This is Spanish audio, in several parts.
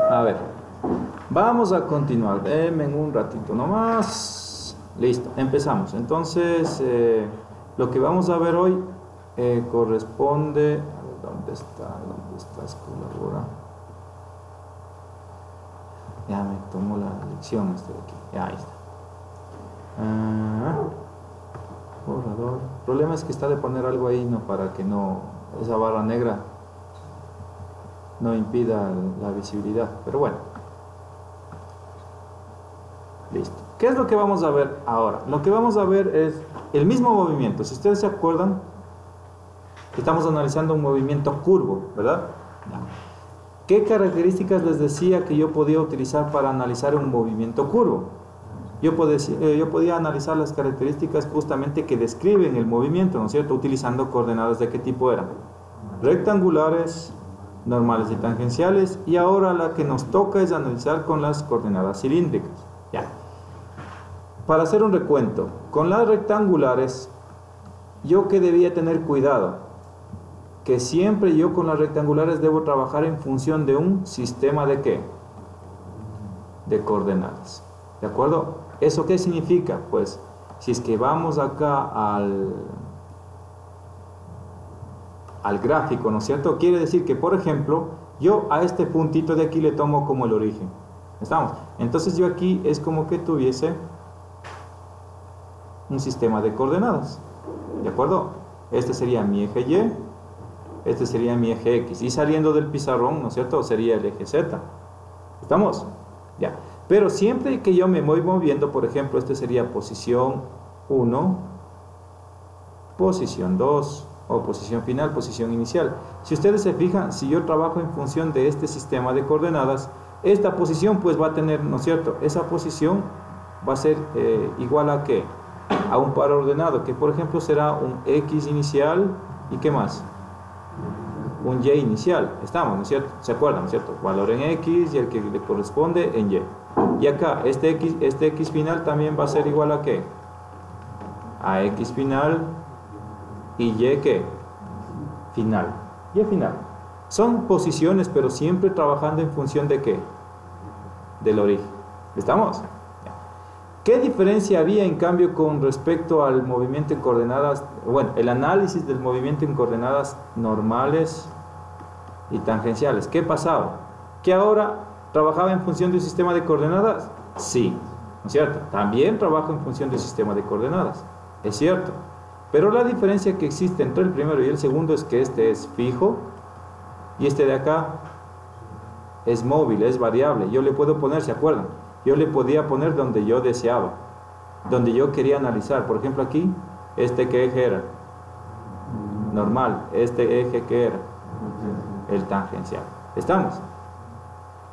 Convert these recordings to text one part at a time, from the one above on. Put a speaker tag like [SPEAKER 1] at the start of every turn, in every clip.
[SPEAKER 1] A ver, vamos a continuar. Denme un ratito nomás. Listo, empezamos. Entonces, lo que vamos a ver hoy corresponde... A ver, ¿dónde está? ¿Dónde estás? Colabora. Ya me tomo la lección este de aquí. Ya, ahí está. Borrador. El problema es que está de poner algo ahí, ¿no? Para que no... esa barra negra no impida la visibilidad. Pero bueno. Listo. ¿Qué es lo que vamos a ver ahora? Lo que vamos a ver es el mismo movimiento. Si ustedes se acuerdan, estamos analizando un movimiento curvo, ¿verdad? ¿Qué características les decía que yo podía utilizar para analizar un movimiento curvo? Yo podía analizar las características justamente que describen el movimiento, ¿no es cierto? Utilizando coordenadas de qué tipo eran. Rectangulares, normales y tangenciales. Y ahora la que nos toca es analizar con las coordenadas cilíndricas. Ya. Para hacer un recuento, con las rectangulares, ¿yo qué debía tener cuidado? Que siempre yo con las rectangulares debo trabajar en función de un sistema de ¿qué? De coordenadas. ¿De acuerdo? ¿Eso qué significa? Pues, si es que vamos acá al gráfico, ¿no es cierto? Quiere decir que, por ejemplo, yo a este puntito de aquí le tomo como el origen. ¿Estamos? Entonces yo aquí es como que tuviese un sistema de coordenadas. ¿De acuerdo? Este sería mi eje Y, este sería mi eje X. Y saliendo del pizarrón, ¿no es cierto? Sería el eje Z. ¿Estamos? Ya. Pero siempre que yo me voy moviendo, por ejemplo, este sería posición 1, posición 2, o posición final, posición inicial. Si ustedes se fijan, si yo trabajo en función de este sistema de coordenadas, esta posición pues va a tener, ¿no es cierto? Esa posición va a ser igual a ¿qué? A un par ordenado, que por ejemplo será un X inicial, ¿y qué más? Un Y inicial. Estamos, ¿no es cierto? ¿Se acuerdan, ¿no es cierto? Valor en X y el que le corresponde en Y. Y acá, este X final también va a ser igual a ¿qué? A X final y Y ¿qué? Final. Y final. Son posiciones, pero siempre trabajando en función de ¿qué? Del origen. ¿Estamos? ¿Qué diferencia había en cambio con respecto al movimiento en coordenadas? Bueno, el análisis del movimiento en coordenadas normales y tangenciales. ¿Qué pasaba? ¿Que ahora trabajaba en función de un sistema de coordenadas? Sí, ¿no es cierto? También trabajo en función de un sistema de coordenadas. Es cierto. Pero la diferencia que existe entre el primero y el segundo es que este es fijo y este de acá es móvil, es variable. Yo le puedo poner, ¿se acuerdan? Yo le podía poner donde yo deseaba, donde yo quería analizar. Por ejemplo aquí, ¿este qué eje era? Normal. ¿Este eje qué era? El tangencial. ¿Estamos?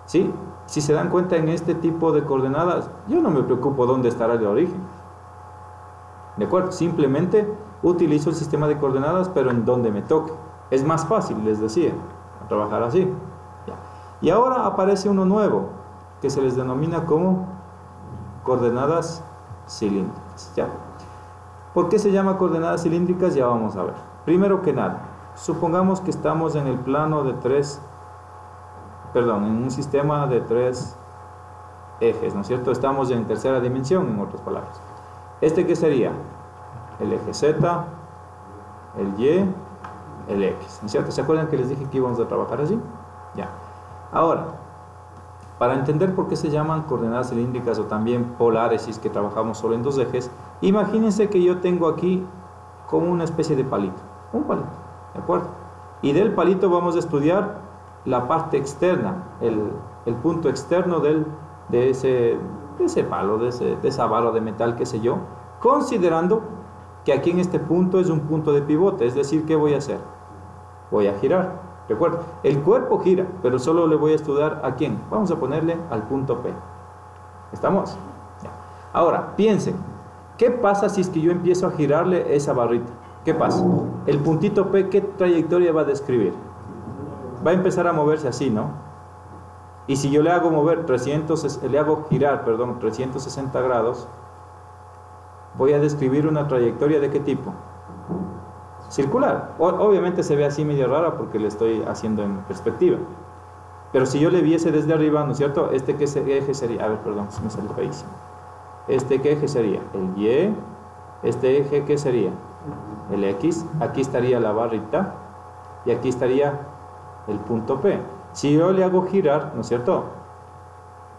[SPEAKER 1] ¿Sí? Si se dan cuenta, en este tipo de coordenadas yo no me preocupo dónde estará el origen. ¿De acuerdo? Simplemente utilizo el sistema de coordenadas, pero en donde me toque. Es más fácil, les decía, trabajar así. Ya. Y ahora aparece uno nuevo, que se les denomina como coordenadas cilíndricas. ¿Ya? ¿Por qué se llama coordenadas cilíndricas? Ya vamos a ver. Primero que nada, supongamos que estamos en el plano de en un sistema de 3 ejes, ¿no es cierto? Estamos en tercera dimensión, en otras palabras. ¿Este qué sería? El eje Z, el Y, el X, ¿no es cierto? ¿Se acuerdan que les dije que íbamos a trabajar así? Ya. Ahora, para entender por qué se llaman coordenadas cilíndricas o también polares, si es que trabajamos solo en 2 ejes, imagínense que yo tengo aquí como una especie de palito, un palito, ¿de acuerdo? Y del palito vamos a estudiar la parte externa, el punto externo de ese palo, de esa barra de metal, qué sé yo, considerando que aquí en este punto es un punto de pivote, es decir, ¿qué voy a hacer? Voy a girar. Recuerda, el cuerpo gira, pero solo le voy a estudiar ¿a quién? Vamos a ponerle al punto P. ¿Estamos? Ya. Ahora, piensen, ¿qué pasa si es que yo empiezo a girarle esa barrita? ¿Qué pasa? El puntito P, ¿qué trayectoria va a describir? Va a empezar a moverse así, ¿no? Y si yo le hago girar 360 grados, voy a describir una trayectoria ¿de qué tipo? Circular. Obviamente se ve así medio rara porque le estoy haciendo en perspectiva. Pero si yo le viese desde arriba, ¿no es cierto? ¿Qué eje sería? A ver, perdón, se me salió feísimo. ¿Qué eje sería? El Y. Este eje, ¿qué sería? El X. Aquí estaría la barrita. Y aquí estaría el punto P. Si yo le hago girar, ¿no es cierto?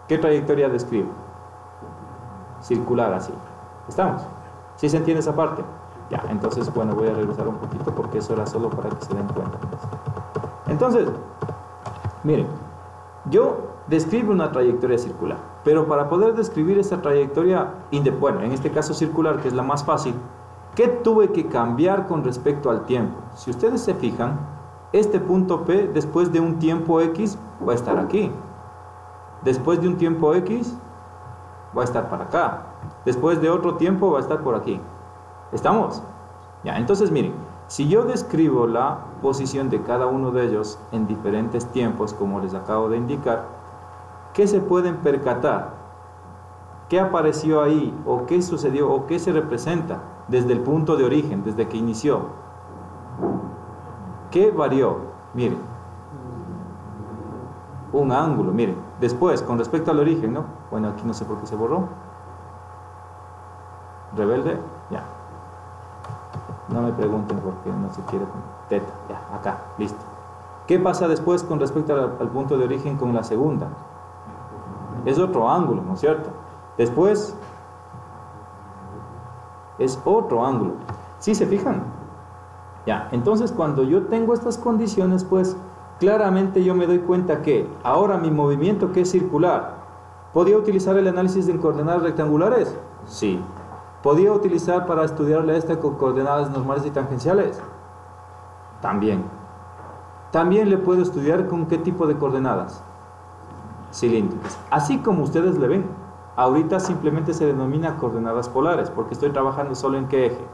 [SPEAKER 1] ¿Qué trayectoria describo? Circular, así. ¿Estamos? ¿Sí se entiende esa parte? Ya, entonces, bueno, voy a regresar un poquito porque eso era solo para que se den cuenta. Entonces, miren, yo describo una trayectoria circular, pero para poder describir esa trayectoria, bueno, en este caso circular, que es la más fácil, ¿qué tuve que cambiar con respecto al tiempo? Si ustedes se fijan, este punto P, después de un tiempo X, va a estar aquí. Después de un tiempo X, va a estar para acá. Después de otro tiempo, va a estar por aquí. ¿Estamos? Ya, entonces miren, si yo describo la posición de cada uno de ellos en diferentes tiempos, como les acabo de indicar, ¿qué se pueden percatar? ¿Qué apareció ahí? ¿O qué sucedió? ¿O qué se representa desde el punto de origen, desde que inició? ¿Qué varió? Miren, un ángulo, miren. Después, con respecto al origen, ¿no? Bueno, aquí no sé por qué se borró. Rebelde, ya. No me pregunten por qué no se quiere con teta. Ya, acá, listo. ¿Qué pasa después con respecto al punto de origen con la segunda? Es otro ángulo, ¿no es cierto? Después es otro ángulo. ¿Sí se fijan? Ya, entonces cuando yo tengo estas condiciones, pues claramente yo me doy cuenta que ahora mi movimiento, que es circular, ¿podía utilizar el análisis en coordenadas rectangulares? Sí. ¿Podía utilizar para estudiarle esta con coordenadas normales y tangenciales? También. También le puedo estudiar con qué tipo de coordenadas. Cilíndricas. Así como ustedes le ven, ahorita simplemente se denomina coordenadas polares, porque estoy trabajando solo en qué eje.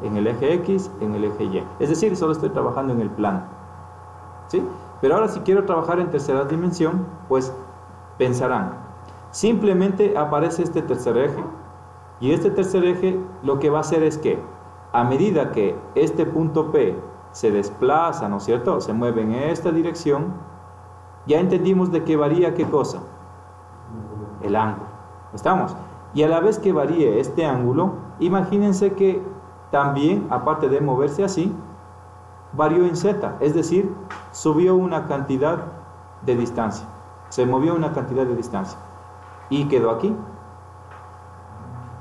[SPEAKER 1] En el eje X, en el eje Y. Es decir, solo estoy trabajando en el plano. ¿Sí? Pero ahora si quiero trabajar en tercera dimensión, pues pensarán, simplemente aparece este tercer eje. Y este tercer eje lo que va a hacer es que a medida que este punto P se desplaza, ¿no es cierto? Se mueve en esta dirección, ya entendimos de que varía ¿qué cosa? El ángulo. ¿Estamos? Y a la vez que varíe este ángulo, imagínense que también, aparte de moverse así, varió en Z, es decir, subió una cantidad de distancia. Se movió una cantidad de distancia. Y quedó aquí.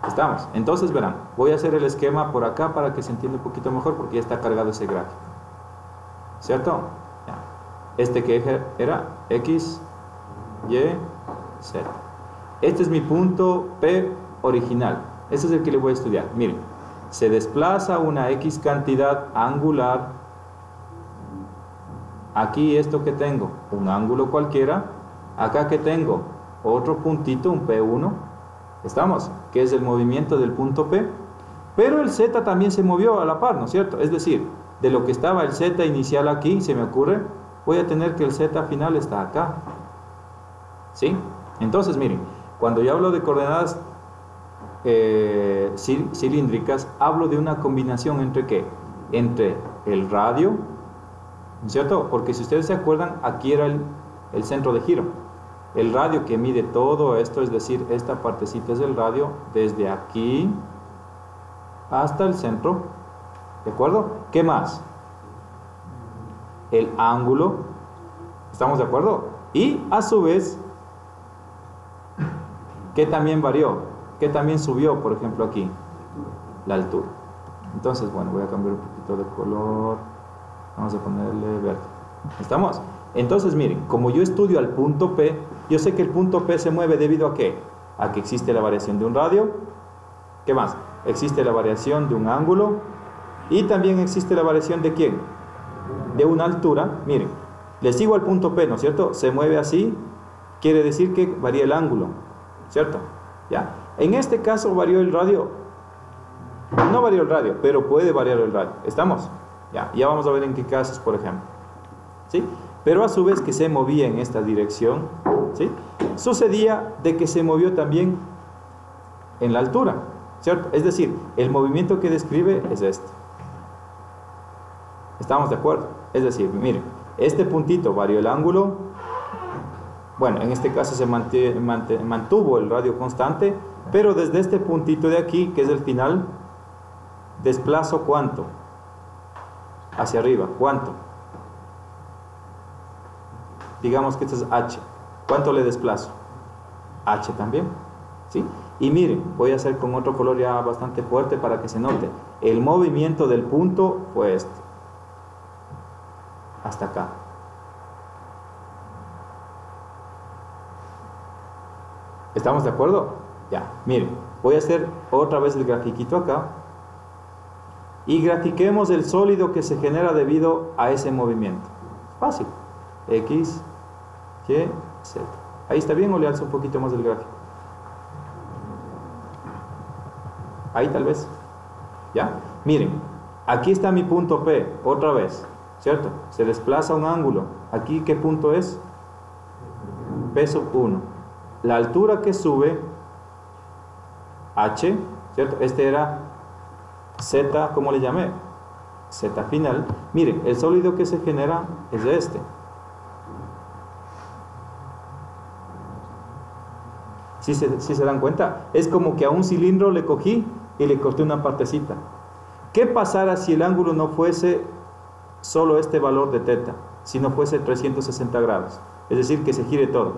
[SPEAKER 1] ¿Estamos? Entonces verán, voy a hacer el esquema por acá para que se entienda un poquito mejor porque ya está cargado ese gráfico. ¿Cierto? Ya. Este que eje era X, Y, Z. Este es mi punto P original. Este es el que le voy a estudiar. Miren, se desplaza una X cantidad angular. Aquí esto que tengo, un ángulo cualquiera. Acá que tengo otro puntito, un P1. ¿Estamos? Que es el movimiento del punto P. Pero el Z también se movió a la par, ¿no es cierto? Es decir, de lo que estaba el Z inicial aquí, se me ocurre, voy a tener que el Z final está acá. ¿Sí? Entonces, miren, cuando yo hablo de coordenadas cilíndricas, hablo de una combinación entre ¿qué? Entre el radio, ¿no es cierto? Porque si ustedes se acuerdan, aquí era el centro de giro. El radio que mide todo esto, es decir, esta partecita es el radio desde aquí hasta el centro. ¿De acuerdo? ¿Qué más? El ángulo. ¿Estamos de acuerdo? Y a su vez, ¿qué también varió? ¿Qué también subió, por ejemplo, aquí? La altura. Entonces, bueno, voy a cambiar un poquito de color. Vamos a ponerle verde. ¿Estamos? Entonces, miren, como yo estudio al punto P, yo sé que el punto P se mueve debido a ¿qué? A que existe la variación de un radio. ¿Qué más? Existe la variación de un ángulo. Y también existe la variación de ¿quién? De una altura. Miren, le sigo al punto P, ¿no es cierto? Se mueve así, quiere decir que varía el ángulo, ¿cierto? ¿Ya? En este caso varió el radio. No varió el radio, pero puede variar el radio. ¿Estamos? Ya vamos a ver en qué casos, por ejemplo. ¿Sí? Pero a su vez que se movía en esta dirección, ¿sí? Sucedía de que se movió también en la altura, ¿cierto? Es decir, el movimiento que describe es este. ¿Estamos de acuerdo? Es decir, miren, este puntito varió el ángulo, Bueno, en este caso se mantuvo el radio constante, pero desde este puntito de aquí, que es el final, desplazo ¿cuánto? Hacia arriba, ¿cuánto? Digamos que esto es H. ¿Cuánto le desplazo? H también, ¿sí? Y miren, voy a hacer con otro color ya bastante fuerte para que se note. El movimiento del punto fue este. Hasta acá. ¿Estamos de acuerdo? Ya, miren, voy a hacer otra vez el grafiquito acá. Y grafiquemos el sólido que se genera debido a ese movimiento. Fácil. X, Y, Z. ¿Ahí está bien o le alzo un poquito más el gráfico? Ahí tal vez. ¿Ya? Miren, aquí está mi punto P, otra vez, ¿cierto? Se desplaza un ángulo. ¿Aquí qué punto es? P sub 1. La altura que sube, H, ¿cierto? Este era Z, ¿cómo le llamé? Z final. Miren, el sólido que se genera es este. ¿Sí se dan cuenta? Es como que a un cilindro le cogí y le corté una partecita. ¿Qué pasara si el ángulo no fuese solo este valor de teta, si no fuese 360 grados? Es decir, que se gire todo.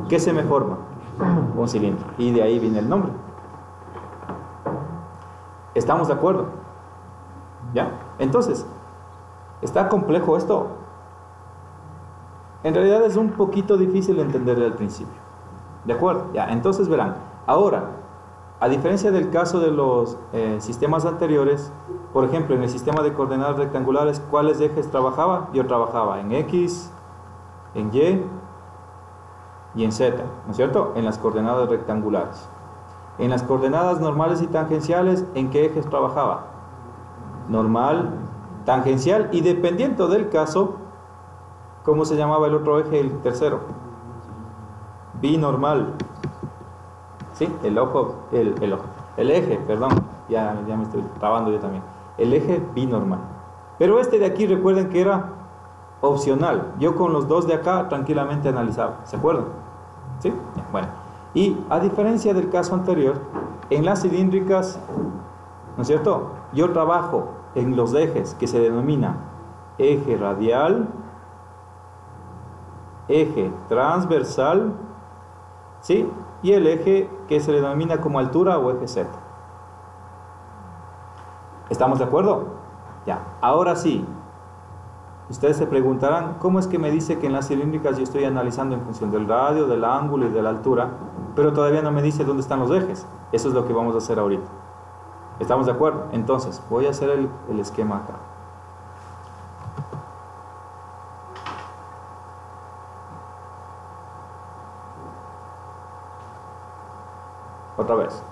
[SPEAKER 1] ¿Qué se me forma? Un cilindro. Y de ahí viene el nombre. ¿Estamos de acuerdo? ¿Ya? Entonces, ¿está complejo esto? En realidad es un poquito difícil entenderlo al principio. ¿De acuerdo? Ya, entonces verán. Ahora, a diferencia del caso de los sistemas anteriores, por ejemplo, en el sistema de coordenadas rectangulares, ¿cuáles ejes trabajaba? Yo trabajaba en X, en Y y en Z, ¿no es cierto? En las coordenadas rectangulares. En las coordenadas normales y tangenciales, ¿en qué ejes trabajaba? Normal, tangencial y dependiendo del caso, ¿cómo se llamaba el otro eje, el tercero? Binormal. ¿Sí? El eje, perdón, ya me estoy trabando yo también. El eje binormal. Pero este de aquí, recuerden que era opcional. Yo con los dos de acá tranquilamente analizaba. ¿Se acuerdan? ¿Sí? Bueno. Y a diferencia del caso anterior, en las cilíndricas, ¿no es cierto? Yo trabajo en los ejes que se denomina eje radial, eje transversal, ¿sí? Y el eje que se le denomina como altura o eje Z. ¿Estamos de acuerdo? Ya, ahora sí. Ustedes se preguntarán, ¿cómo es que me dice que en las cilíndricas yo estoy analizando en función del radio, del ángulo y de la altura, pero todavía no me dice dónde están los ejes? Eso es lo que vamos a hacer ahorita. ¿Estamos de acuerdo? Entonces, voy a hacer el esquema acá. Otra vez.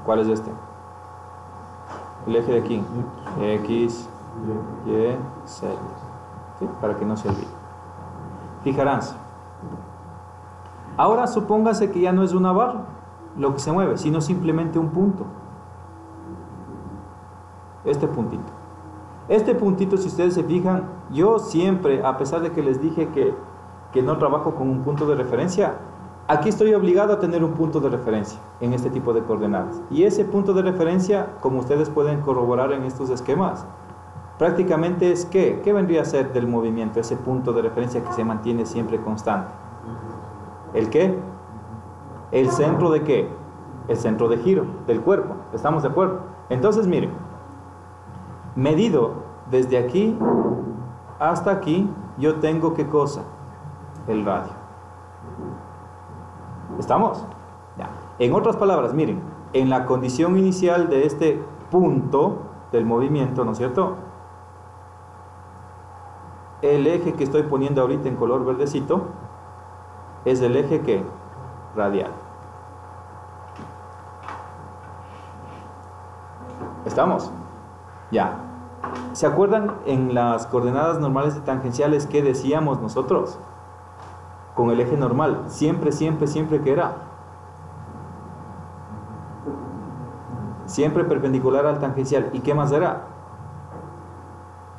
[SPEAKER 1] ¿Cuál es este? El eje de aquí. X, Y, Z. ¿Sí? Para que no se olvide. Fijaránse. Ahora supóngase que ya no es una barra lo que se mueve, sino simplemente un punto. Este puntito. Este puntito, si ustedes se fijan, yo siempre, a pesar de que les dije que no trabajo con un punto de referencia, aquí estoy obligado a tener un punto de referencia en este tipo de coordenadas. Y ese punto de referencia, como ustedes pueden corroborar en estos esquemas, prácticamente es ¿qué? ¿Qué vendría a ser del movimiento? Ese punto de referencia que se mantiene siempre constante. ¿El qué? ¿El centro de qué? El centro de giro del cuerpo. ¿Estamos de acuerdo? Entonces, miren, medido desde aquí hasta aquí, yo tengo ¿qué cosa? El radio. ¿Estamos? Ya. En otras palabras, miren, en la condición inicial de este punto del movimiento, ¿no es cierto? El eje que estoy poniendo ahorita en color verdecito es el eje ¿qué? Radial. ¿Estamos? Ya. ¿Se acuerdan en las coordenadas normales y tangenciales qué decíamos nosotros? Con el eje normal, siempre que era siempre perpendicular al tangencial. ¿Y qué más era?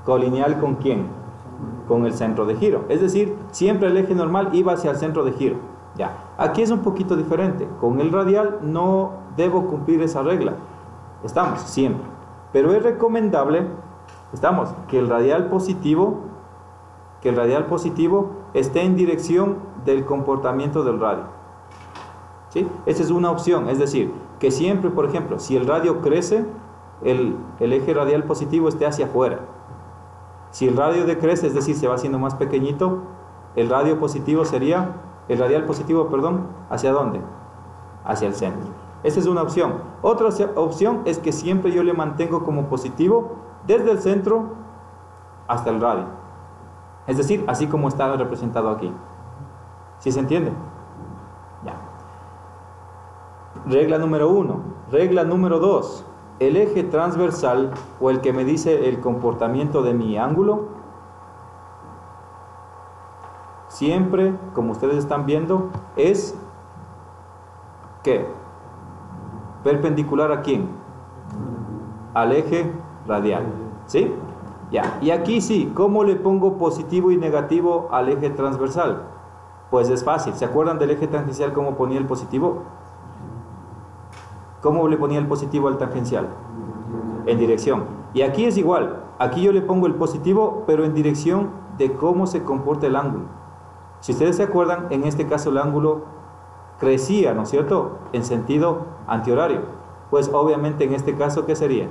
[SPEAKER 1] Colineal ¿con quién? con el centro de giro. Es decir, siempre el eje normal iba hacia el centro de giro. Ya. Aquí es un poquito diferente. Con el radial no debo cumplir esa regla. Estamos, siempre. Pero es recomendable, estamos, que el radial positivo esté en dirección del comportamiento del radio. ¿Sí? Esa es una opción. Es decir, que siempre, por ejemplo, si el radio crece, el eje radial positivo esté hacia afuera. Si el radio decrece, es decir, se va haciendo más pequeñito, el radial positivo, ¿hacia dónde? Hacia el centro. Esa es una opción. Otra opción es que siempre yo le mantengo como positivo desde el centro hasta el radio. Es decir, así como está representado aquí. ¿Sí se entiende? Ya. Regla número 1. Regla número 2. El eje transversal, o el que me dice el comportamiento de mi ángulo, siempre, como ustedes están viendo, es ¿qué? Perpendicular ¿a quién? Al eje radial. ¿Sí? Ya. Y aquí sí, ¿cómo le pongo positivo y negativo al eje transversal? Pues es fácil. ¿Se acuerdan del eje tangencial cómo ponía el positivo? ¿Cómo le ponía el positivo al tangencial? En dirección. Y aquí es igual. Aquí yo le pongo el positivo, pero en dirección de cómo se comporta el ángulo. Si ustedes se acuerdan, en este caso el ángulo crecía, ¿no es cierto?, en sentido antihorario. Pues obviamente en este caso, ¿qué sería?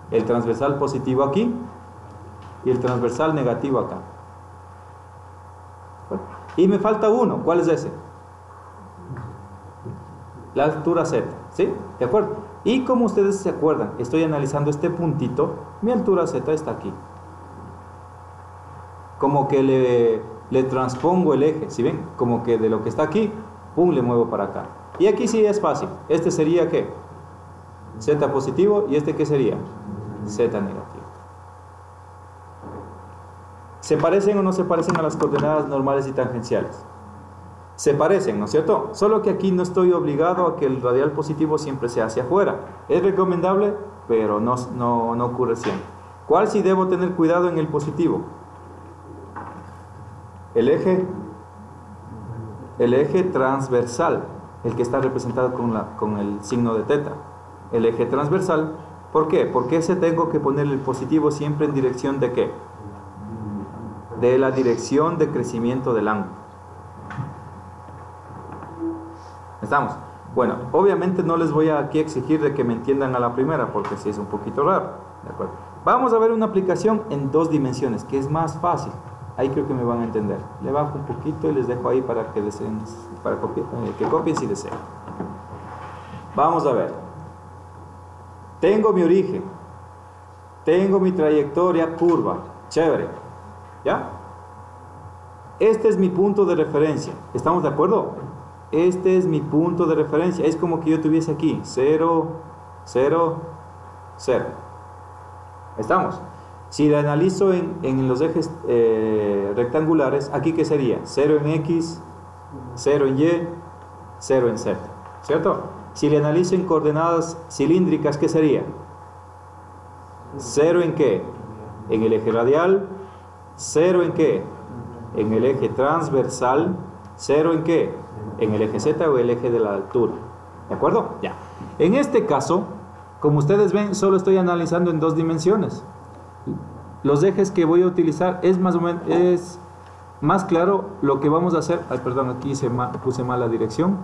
[SPEAKER 1] El transversal positivo aquí y el transversal negativo acá. Y me falta uno. ¿Cuál es ese? La altura Z. ¿Sí? ¿De acuerdo? Y como ustedes se acuerdan, estoy analizando este puntito. Mi altura Z está aquí. Como que le transpongo el eje. ¿Sí ven? Como que de lo que está aquí, pum, le muevo para acá. Y aquí sí es fácil. Este sería ¿qué? Z positivo. ¿Y este qué sería? Z negativo. ¿Se parecen o no se parecen a las coordenadas normales y tangenciales? Se parecen, ¿no es cierto? Solo que aquí no estoy obligado a que el radial positivo siempre sea hacia afuera. Es recomendable, pero no ocurre siempre. ¿Cuál sí debo tener cuidado en el positivo? El eje transversal, el que está representado con el signo de teta. El eje transversal. ¿Por qué? Porque ese tengo que poner el positivo siempre en dirección de ¿qué? De la dirección de crecimiento del ángulo. ¿Estamos? Bueno, obviamente no les voy a aquí exigir de que me entiendan a la primera, porque sí es un poquito raro. ¿De acuerdo? Vamos a ver una aplicación en 2 dimensiones, que es más fácil. Ahí creo que me van a entender. Le bajo un poquito y les dejo ahí para que deseen, que copien si desean. Vamos a ver. Tengo mi origen. Tengo mi trayectoria curva. Chévere. ¿Ya? Este es mi punto de referencia. ¿Estamos de acuerdo? Este es mi punto de referencia. Es como que yo tuviese aquí 0, 0, 0. ¿Estamos? Si lo analizo en los ejes rectangulares, ¿aquí qué sería? 0 en X, 0 en Y, 0 en Z. ¿Cierto? Si le analizo en coordenadas cilíndricas, ¿qué sería? 0 en qué? En el eje radial. 0 en qué? En el eje transversal. 0 en qué? En el eje Z o el eje de la altura. ¿De acuerdo? Ya. En este caso, como ustedes ven, solo estoy analizando en 2 dimensiones. Los ejes que voy a utilizar es más claro lo que vamos a hacer. Ay, perdón, aquí puse mal la dirección.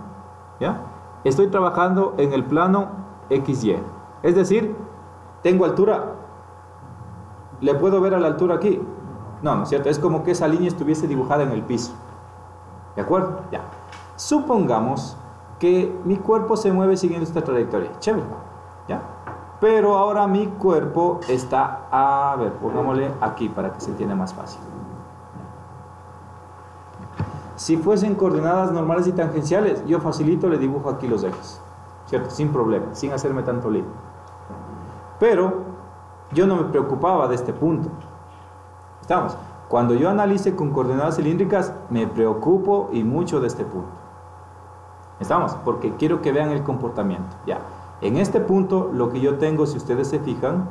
[SPEAKER 1] ¿Ya? Estoy trabajando en el plano XY. Es decir, tengo altura. ¿Le puedo ver a la altura aquí? No, no es cierto. Es como que esa línea estuviese dibujada en el piso. ¿De acuerdo? Ya. Supongamos que mi cuerpo se mueve siguiendo esta trayectoria. Chévere. ¿Ya? Pero ahora mi cuerpo está, a ver, pongámosle aquí para que se entienda más fácil. Si fuesen coordenadas normales y tangenciales, yo facilito, le dibujo aquí los ejes. ¿Cierto? Sin problema, sin hacerme tanto lío. Pero yo no me preocupaba de este punto. ¿Estamos? Cuando yo analice con coordenadas cilíndricas, me preocupo y mucho de este punto. ¿Estamos? Porque quiero que vean el comportamiento. Ya. En este punto, lo que yo tengo, si ustedes se fijan,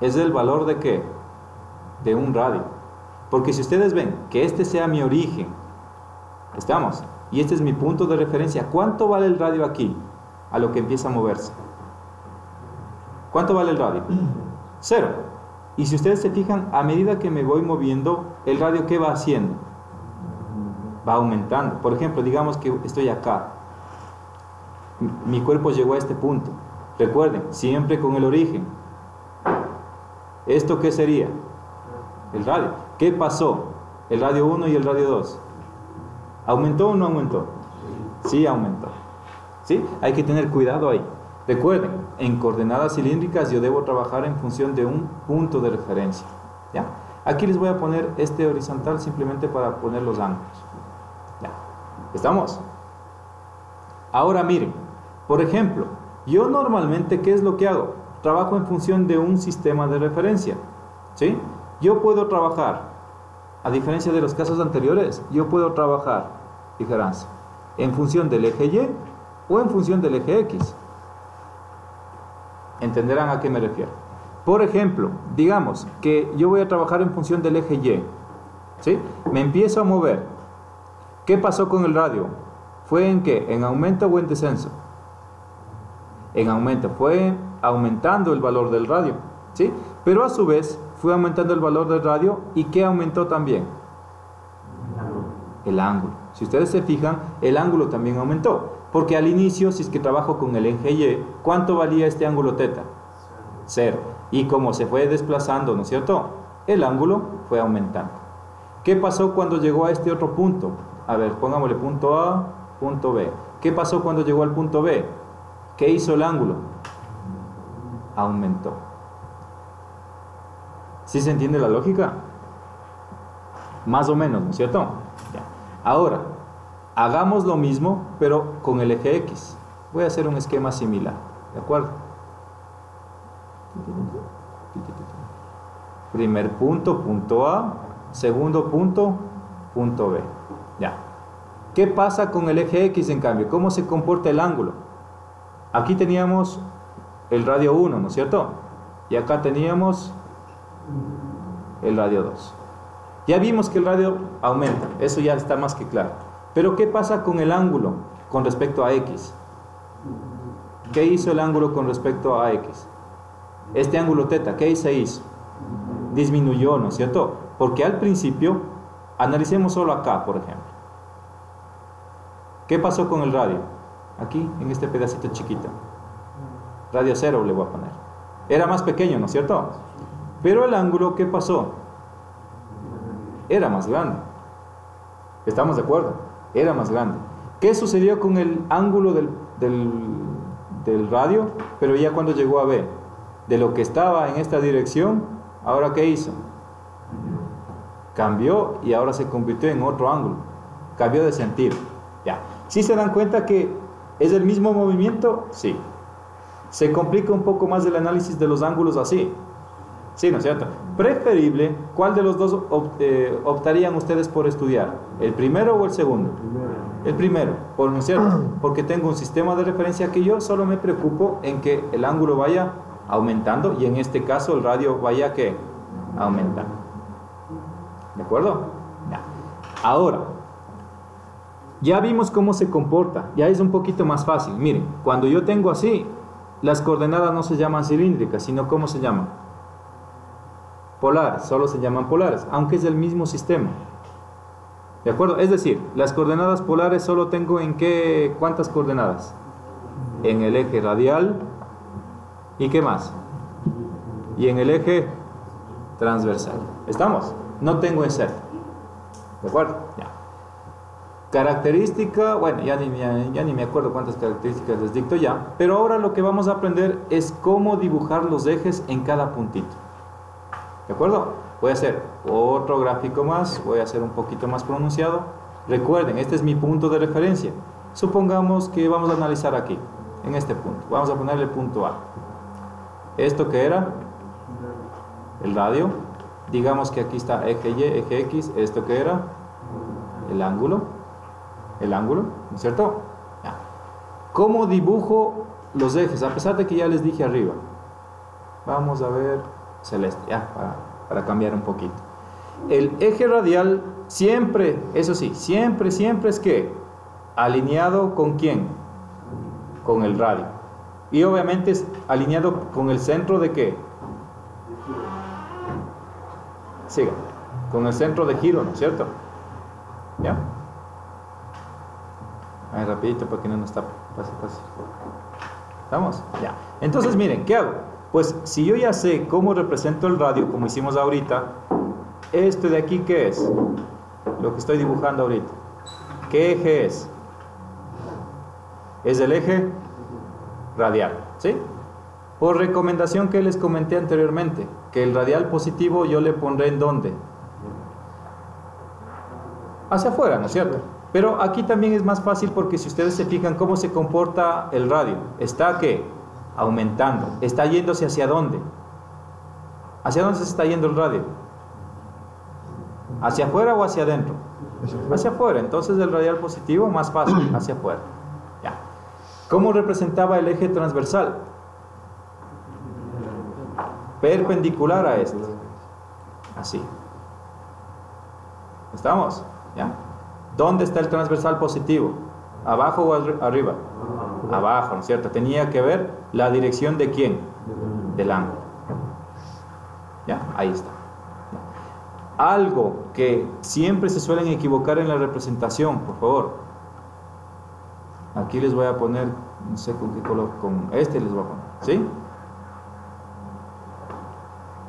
[SPEAKER 1] es el valor de ¿qué? De un radio. Porque si ustedes ven que este sea mi origen, ¿estamos? Y este es mi punto de referencia, ¿cuánto vale el radio aquí? A lo que empieza a moverse. ¿Cuánto vale el radio? 0. Y si ustedes se fijan, a medida que me voy moviendo, ¿el radio qué va haciendo? Va aumentando. Por ejemplo, digamos que estoy acá. Mi cuerpo llegó a este punto. Recuerden, siempre con el origen. ¿Esto qué sería? El radio. ¿Qué pasó? El radio 1 y el radio 2. ¿Aumentó o no aumentó? Sí, aumentó. ¿Sí? Hay que tener cuidado ahí. Recuerden, en coordenadas cilíndricas yo debo trabajar en función de un punto de referencia. ¿Ya? Aquí les voy a poner este horizontal simplemente para poner los ángulos. ¿Ya? ¿Estamos? Ahora miren, por ejemplo, yo normalmente, ¿qué es lo que hago? Trabajo en función de un sistema de referencia. ¿Sí? Yo puedo trabajar, a diferencia de los casos anteriores, yo puedo trabajar, fijarán, en función del eje Y o en función del eje X. Entenderán a qué me refiero. Por ejemplo, digamos que yo voy a trabajar en función del eje Y. ¿Sí? Me empiezo a mover. ¿Qué pasó con el radio? ¿Fue en qué? ¿En aumento o en descenso? En aumento. Fue aumentando el valor del radio. ¿Sí? Pero a su vez fue aumentando el valor del radio. ¿Y qué aumentó también? El ángulo. Si ustedes se fijan, el ángulo también aumentó. Porque al inicio, si es que trabajo con el eje Y, ¿cuánto valía este ángulo teta? 0. Y como se fue desplazando, ¿no es cierto? El ángulo fue aumentando. ¿Qué pasó cuando llegó a este otro punto? A ver, pongámosle punto A, punto B. ¿Qué pasó cuando llegó al punto B? ¿Qué hizo el ángulo? Aumentó. ¿Sí se entiende la lógica? Más o menos, ¿no es cierto? Ya. Ahora, hagamos lo mismo, pero con el eje X. Voy a hacer un esquema similar, ¿de acuerdo? Primer punto, punto A. Segundo punto, punto B. Ya. ¿Qué pasa con el eje X en cambio? ¿Cómo se comporta el ángulo? Aquí teníamos el radio 1, ¿no es cierto? Y acá teníamos el radio 2. Ya vimos que el radio aumenta, eso ya está más que claro. Pero ¿qué pasa con el ángulo con respecto a X? ¿Qué hizo el ángulo con respecto a X? Este ángulo teta, ¿qué se hizo? Disminuyó, ¿no es cierto? Porque al principio, analicemos solo acá, por ejemplo. ¿Qué pasó con el radio? Aquí, en este pedacito chiquito. Radio 0 le voy a poner. Era más pequeño, ¿no es cierto? Pero el ángulo, ¿qué pasó? Era más grande. ¿Estamos de acuerdo? Era más grande. ¿Qué sucedió con el ángulo del radio? Pero ya cuando llegó a B, de lo que estaba en esta dirección, ¿ahora qué hizo? Cambió y ahora se convirtió en otro ángulo. Cambió de sentido. Ya. ¿Sí se dan cuenta que es el mismo movimiento? Sí. Se complica un poco más el análisis de los ángulos así. Sí, ¿no es cierto? Preferible, ¿cuál de los dos optarían ustedes por estudiar? ¿El primero o el segundo? El primero, ¿no es cierto? Porque tengo un sistema de referencia que yo solo me preocupo en que el ángulo vaya aumentando y en este caso el radio vaya que aumentando. ¿De acuerdo? Ya. Ahora, ya vimos cómo se comporta, ya es un poquito más fácil. Miren, cuando yo tengo así, las coordenadas no se llaman cilíndricas, sino ¿cómo se llaman? Polares, solo se llaman polares, aunque es el mismo sistema. ¿De acuerdo? Es decir, las coordenadas polares solo tengo en qué, ¿cuántas coordenadas? En el eje radial, ¿y qué más? Y en el eje transversal. ¿Estamos? No tengo en Z. ¿De acuerdo? Ya. Característica, bueno, ya ni me acuerdo cuántas características les dicto ya, pero ahora lo que vamos a aprender es cómo dibujar los ejes en cada puntito. ¿De acuerdo? Voy a hacer otro gráfico más, voy a hacer un poquito más pronunciado. Recuerden, este es mi punto de referencia. Supongamos que vamos a analizar aquí, en este punto. Vamos a ponerle punto A. ¿Esto qué era? El radio. Digamos que aquí está eje Y, eje X. ¿Esto qué era? El ángulo. El ángulo, ¿no es cierto? Ya. ¿Cómo dibujo los ejes? A pesar de que ya les dije arriba. Vamos a ver... celeste, ya, para cambiar un poquito. El eje radial siempre, eso sí, siempre es que alineado con ¿quién? Con el radio. Y obviamente es alineado con el centro de ¿qué? Siga, con el centro de giro, ¿no es cierto? ¿Ya? Ahí rapidito para que no nos tape. Pase. ¿Estamos? Ya. Entonces miren, ¿qué hago? Pues si yo ya sé cómo represento el radio, como hicimos ahorita, este de aquí, ¿qué es? Lo que estoy dibujando ahorita. ¿Qué eje es? Es el eje radial, ¿sí? Por recomendación que les comenté anteriormente, que el radial positivo yo le pondré ¿en dónde? Hacia afuera, ¿no es cierto? Pero aquí también es más fácil porque si ustedes se fijan cómo se comporta el radio, está ¿qué? Aumentando, está yéndose ¿hacia dónde? ¿Hacia dónde se está yendo el radio? ¿Hacia afuera o hacia adentro? Hacia afuera, entonces el radial positivo más fácil, hacia afuera. Ya. ¿Cómo representaba el eje transversal? Perpendicular a este. Así. ¿Estamos? ¿Ya? ¿Dónde está el transversal positivo? ¿Abajo o arriba? Abajo, ¿no es cierto? Tenía que ver la dirección de quién? Del ángulo. ¿Ya? Ahí está. Algo que siempre se suelen equivocar en la representación, por favor. Aquí les voy a poner, no sé con qué color, con este les voy a poner, ¿sí?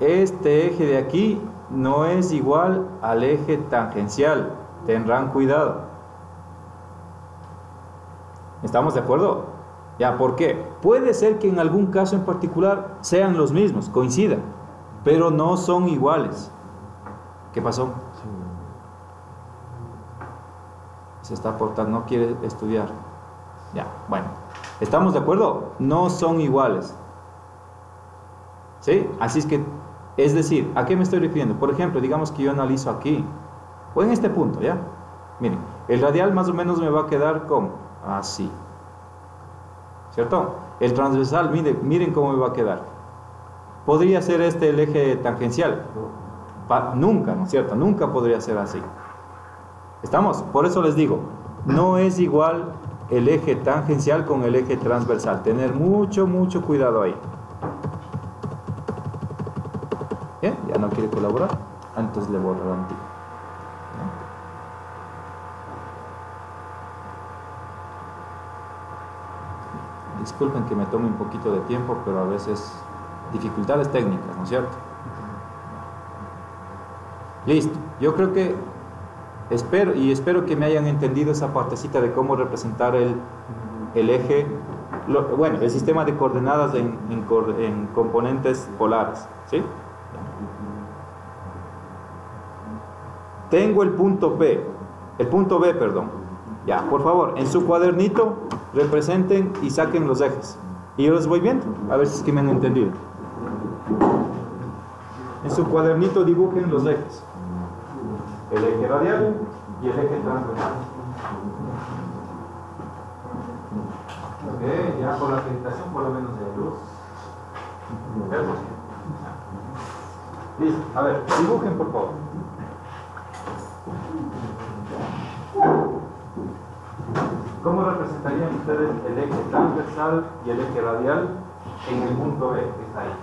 [SPEAKER 1] Este eje de aquí no es igual al eje tangencial. Tendrán cuidado. ¿Estamos de acuerdo? Ya, ¿por qué? Puede ser que en algún caso en particular sean los mismos, coincidan, pero no son iguales. ¿Qué pasó? Se está portando, no quiere estudiar. Ya, bueno. ¿Estamos de acuerdo? No son iguales. ¿Sí? Así es que, es decir, ¿a qué me estoy refiriendo? Por ejemplo, digamos que yo analizo aquí, o en este punto, ¿ya? Miren, el radial más o menos me va a quedar como así. ¿Cierto? El transversal, miren cómo me va a quedar. ¿Podría ser este el eje tangencial? Nunca, ¿no es cierto? Nunca podría ser así. ¿Estamos? Por eso les digo, no es igual el eje tangencial con el eje transversal. Tener mucho cuidado ahí. ¿Bien? ¿Ya no quiere colaborar? Entonces le borro la antigua. Disculpen que me tome un poquito de tiempo, pero a veces dificultades técnicas, ¿no es cierto? Listo, yo creo que espero que me hayan entendido esa partecita de cómo representar el eje, bueno, el sistema de coordenadas en componentes polares, ¿sí? Tengo el punto B, perdón. Ya, por favor, en su cuadernito representen y saquen los ejes. Y yo los voy viendo, a ver si es que me han entendido. En su cuadernito dibujen los ejes. El eje radial y el eje transversal. Ok, ya por la acreditación por lo menos de luz. Listo, a ver, dibujen por favor. ¿Cómo representarían ustedes el eje transversal y el eje radial en el punto B que está ahí?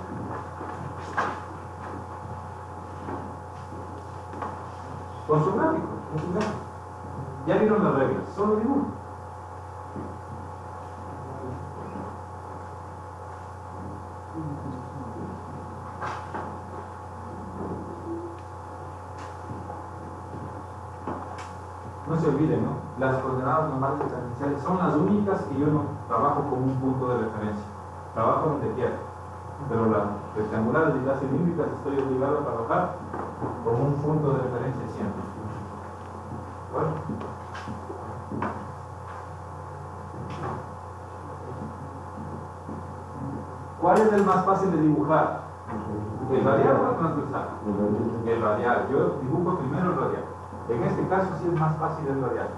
[SPEAKER 1] Con su gráfico, Ya vieron las reglas, solo dibujo. No se olviden, ¿no? Las coordenadas normales y tangenciales son las únicas que yo no trabajo como un punto de referencia. Trabajo donde quiera. Pero las rectangulares y las cilíndricas estoy obligado a trabajar como un punto de referencia siempre. Bueno. ¿Cuál es el más fácil de dibujar? ¿El radial o el transversal? El radial. Yo dibujo primero el radial. En este caso sí es más fácil el radial.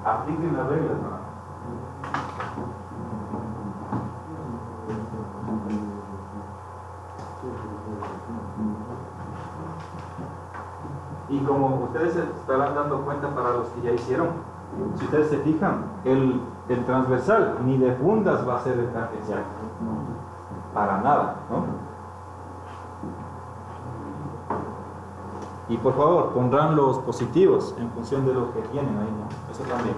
[SPEAKER 1] Apliquen las reglas nada más. como ustedes se estarán dando cuenta para los que ya hicieron, si ustedes se fijan, el transversal ni de fundas va a ser el tangencial. Para nada, ¿no? Y por favor, pondrán los positivos en función de lo que tienen ahí, ¿no? Eso también.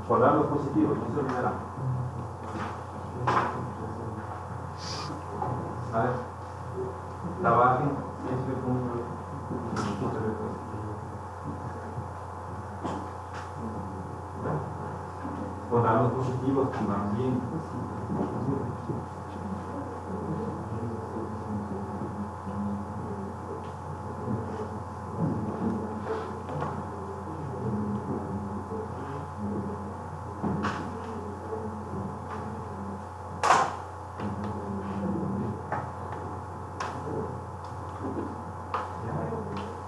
[SPEAKER 1] Pondrán los positivos, no se olvidarán. A ver, trabajen siempre con pondrán los positivos también.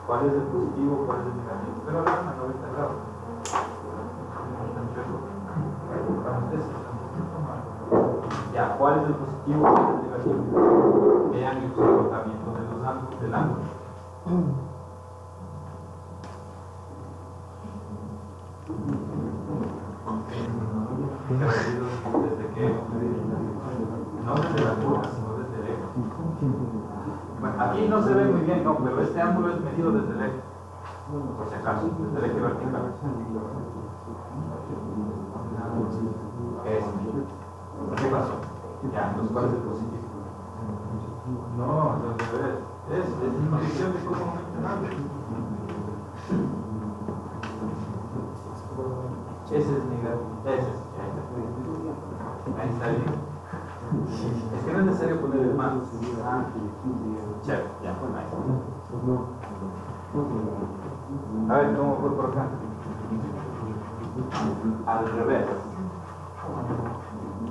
[SPEAKER 1] ¿Cuál es el positivo? ¿Cuál es el negativo? Pero ahora a 90 grados. Ya, ¿cuál es el positivo? ¿Cuál es el negativo? Vean el comportamiento de los ángulos del ángulo. ¿Desde qué? No desde la curva, sino desde el eje. Bueno, aquí no se ve muy bien, no, pero este ángulo es medido desde el eje. Por si acaso, desde el eje vertical. ¿Qué pasó? Ya, entonces, ¿cuál es el positivo? No, al revés. Es indicación de cómo mencionarlo. Ese es negativo. Ese es. Ahí está bien. Es que no es necesario poner el más. Chévere, ya, ahí. A ver, ¿cómo fue por acá? Al revés.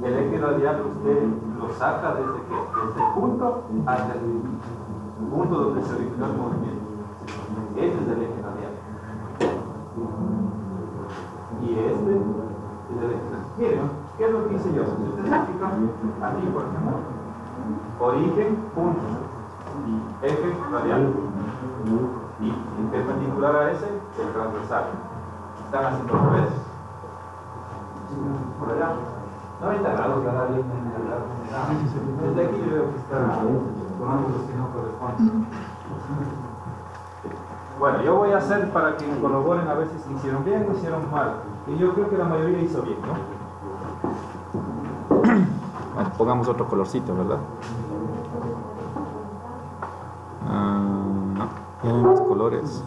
[SPEAKER 1] El eje radial usted lo saca desde que desde el punto hasta el punto donde se originó el movimiento. Este es el eje radial. Y este es el eje radial. Miren, ¿qué es lo que hice yo? Si ustedes se fijan, aquí por ejemplo, origen, punto, eje radial. Y perpendicular a ese, el transversal. Están haciendo al revés. Por allá. 90 grados, cada día 90 grados. Desde aquí yo veo que está con ángulos que no corresponden. Bueno, yo voy a hacer para que corroboren a ver si hicieron bien o hicieron mal. Y yo creo que la mayoría hizo bien, ¿no? Bueno, pongamos otro colorcito, ¿verdad? No, tienen más colores.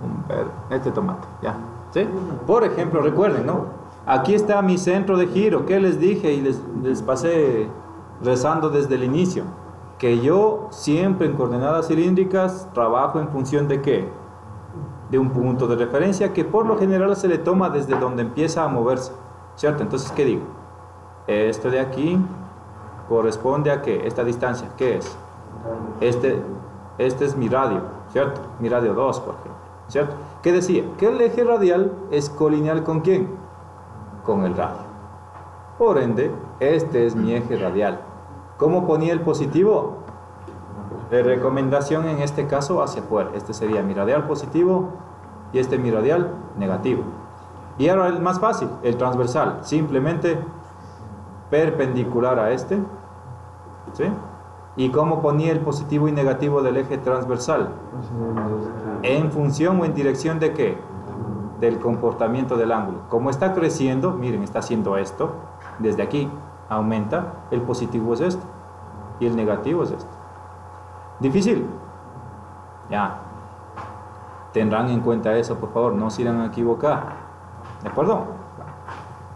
[SPEAKER 1] Un verde. Este tomate, ya. ¿Sí? Por ejemplo, recuerden, ¿no? Aquí está mi centro de giro. ¿Qué les dije? Y les pasé rezando desde el inicio. Que yo siempre en coordenadas cilíndricas trabajo en función de ¿qué? De un punto de referencia que por lo general se le toma desde donde empieza a moverse. ¿Cierto? Entonces, ¿qué digo? Esto de aquí corresponde a ¿qué? Esta distancia, ¿qué es? Este es mi radio, ¿cierto? Mi radio 2, por ejemplo, ¿cierto? ¿Qué decía? Que el eje radial es colineal ¿con quién? Con el radio. Por ende, este es mi eje radial. ¿Cómo ponía el positivo? De recomendación en este caso hacia afuera. Este sería mi radial positivo y este mi radial negativo. Y ahora el más fácil, el transversal, simplemente perpendicular a este, ¿sí? ¿Y cómo ponía el positivo y negativo del eje transversal? ¿En función o en dirección de qué? Del comportamiento del ángulo. Como está creciendo, miren, está haciendo esto, desde aquí aumenta, el positivo es esto y el negativo es esto. ¿Difícil? Ya. Tendrán en cuenta eso, por favor, no se irán a equivocar. ¿De acuerdo?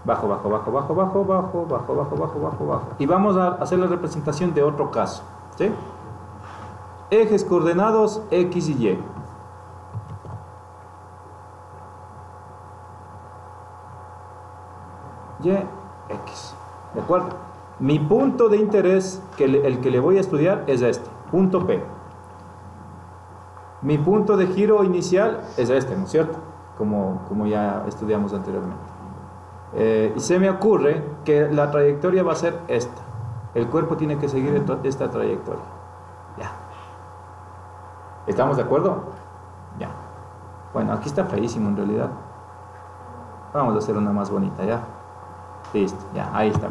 [SPEAKER 1] Bajo, bajo, bajo, bajo, bajo, bajo, bajo, bajo, bajo, bajo, bajo. Y vamos a hacer la representación de otro caso, ¿sí? Ejes coordenados X y Y. Y, X. ¿De acuerdo? Mi punto de interés, el que le voy a estudiar, es este, punto P. Mi punto de giro inicial es este, ¿no es cierto? Como ya estudiamos anteriormente. Y se me ocurre que la trayectoria va a ser esta. El cuerpo tiene que seguir esta trayectoria. Ya. ¿Estamos de acuerdo? Ya. Bueno, aquí está feísimo en realidad. Vamos a hacer una más bonita, ¿ya? Listo, ya, ahí está.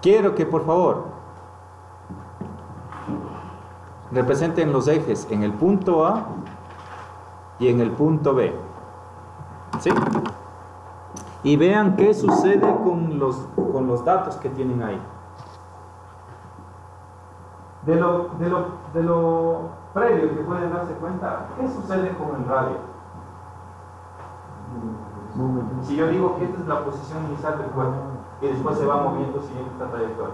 [SPEAKER 1] Quiero que por favor representen los ejes en el punto A y en el punto B. ¿Sí? Y vean qué sucede con los datos que tienen ahí. De lo previo que pueden darse cuenta, ¿qué sucede con el radio? Si yo digo que esta es la posición inicial del cuerpo y después se va moviendo siguiendo esta trayectoria,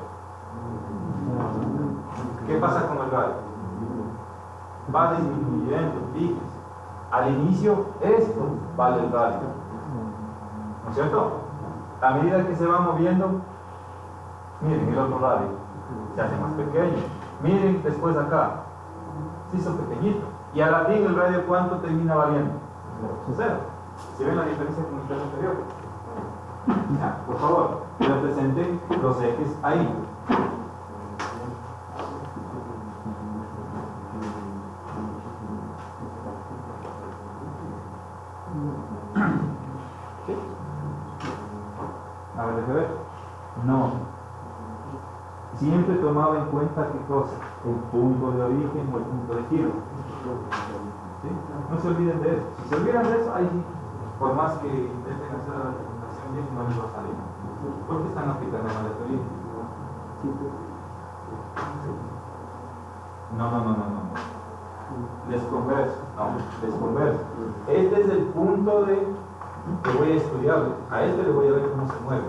[SPEAKER 1] ¿qué pasa con el radio? Va disminuyendo, fíjense. Al inicio esto vale el radio, ¿no es cierto? A medida que se va moviendo, miren el otro radio se hace más pequeño. Miren después acá, se hizo pequeñito. Y a la fin el radio, ¿cuánto termina valiendo? Cero. ¿Se ven la diferencia con el caso anterior? Ya, por favor, representen los ejes ahí. ¿Sí? A ver, déjame ver. No. Siempre tomaba en cuenta qué cosa, el punto de origen o el punto de giro. ¿Sí? No se olviden de eso. Si se olvidan de eso, ahí sí, por más que intenten hacer la representación bien, no les va a salir. ¿Por qué están aplicando la teoría? No. Les converso. Este es el punto que voy a estudiar. A este le voy a ver cómo se mueve.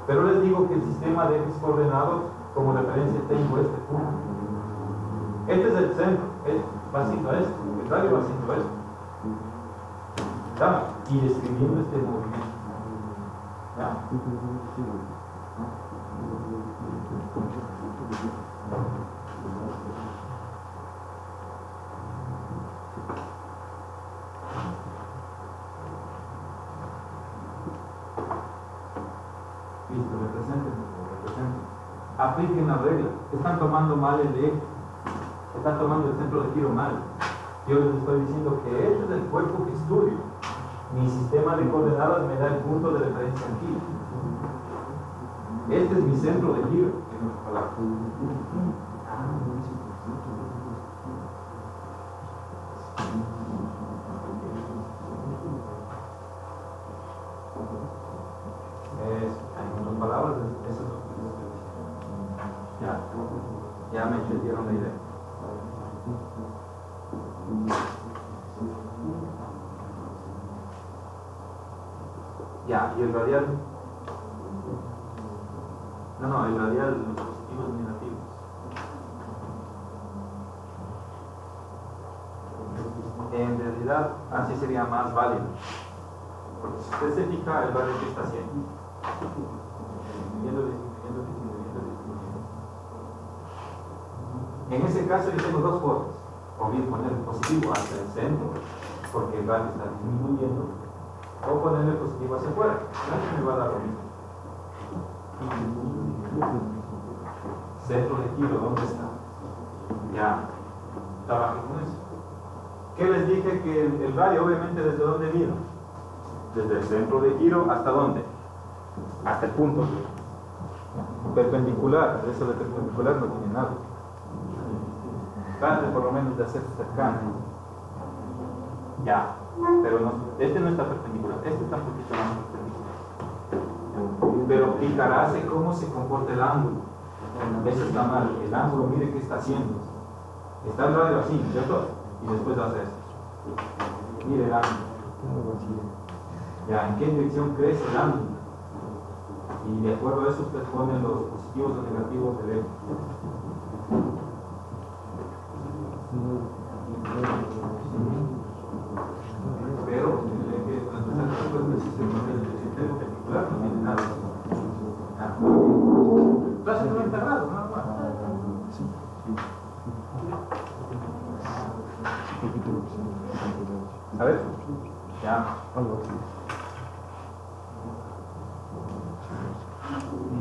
[SPEAKER 1] Pero les digo que el sistema de ejes coordenados, como referencia tengo este punto. Este es el centro, va haciendo esto, el radio va haciendo esto. ¿Está? Y describiendo este movimiento. ¿Ya? Listo, representen. Apliquen la regla. Están tomando mal el eje. Están tomando el centro de giro mal. Yo les estoy diciendo que este es el cuerpo que estudio. Mi sistema de coordenadas me da el punto de referencia aquí. Este es mi centro de giro, en otras palabras. En otras palabras, eso es lo que les estoy diciendo. Ya me entendieron la idea. Ya, y el radial. No, el radial, los positivos y negativos. En realidad, así sería más válido. Porque si usted se fija, el radio que está haciendo. Disminuyendo. En ese caso yo tengo dos formas. O bien poner el positivo hacia el centro, porque el radio está disminuyendo, o ponerle el positivo hacia afuera. Nadie me va a dar lo mismo. Centro de giro, ¿dónde está? Ya, trabajen con eso. ¿Qué les dije? Que el radio, obviamente, ¿desde dónde vino? Desde el centro de giro, ¿hasta dónde? Hasta el punto perpendicular. Eso de perpendicular no tiene nada. Trate por lo menos de hacerse cercano. Ya, pero no, este no está perpendicular, este está un poquito más perpendicular. Pero fijarse cómo se comporta el ángulo. Eso está mal. El ángulo, mire qué está haciendo. Está el radio así, ¿cierto? Y después hace esto. Mire el ángulo. Ya, ¿en qué dirección crece el ángulo? Y de acuerdo a eso usted pone los positivos o negativos del eje. Pero el eje transversal del sistema particular no tiene nada. Plazo 90 grados, nada más. A ver, ya.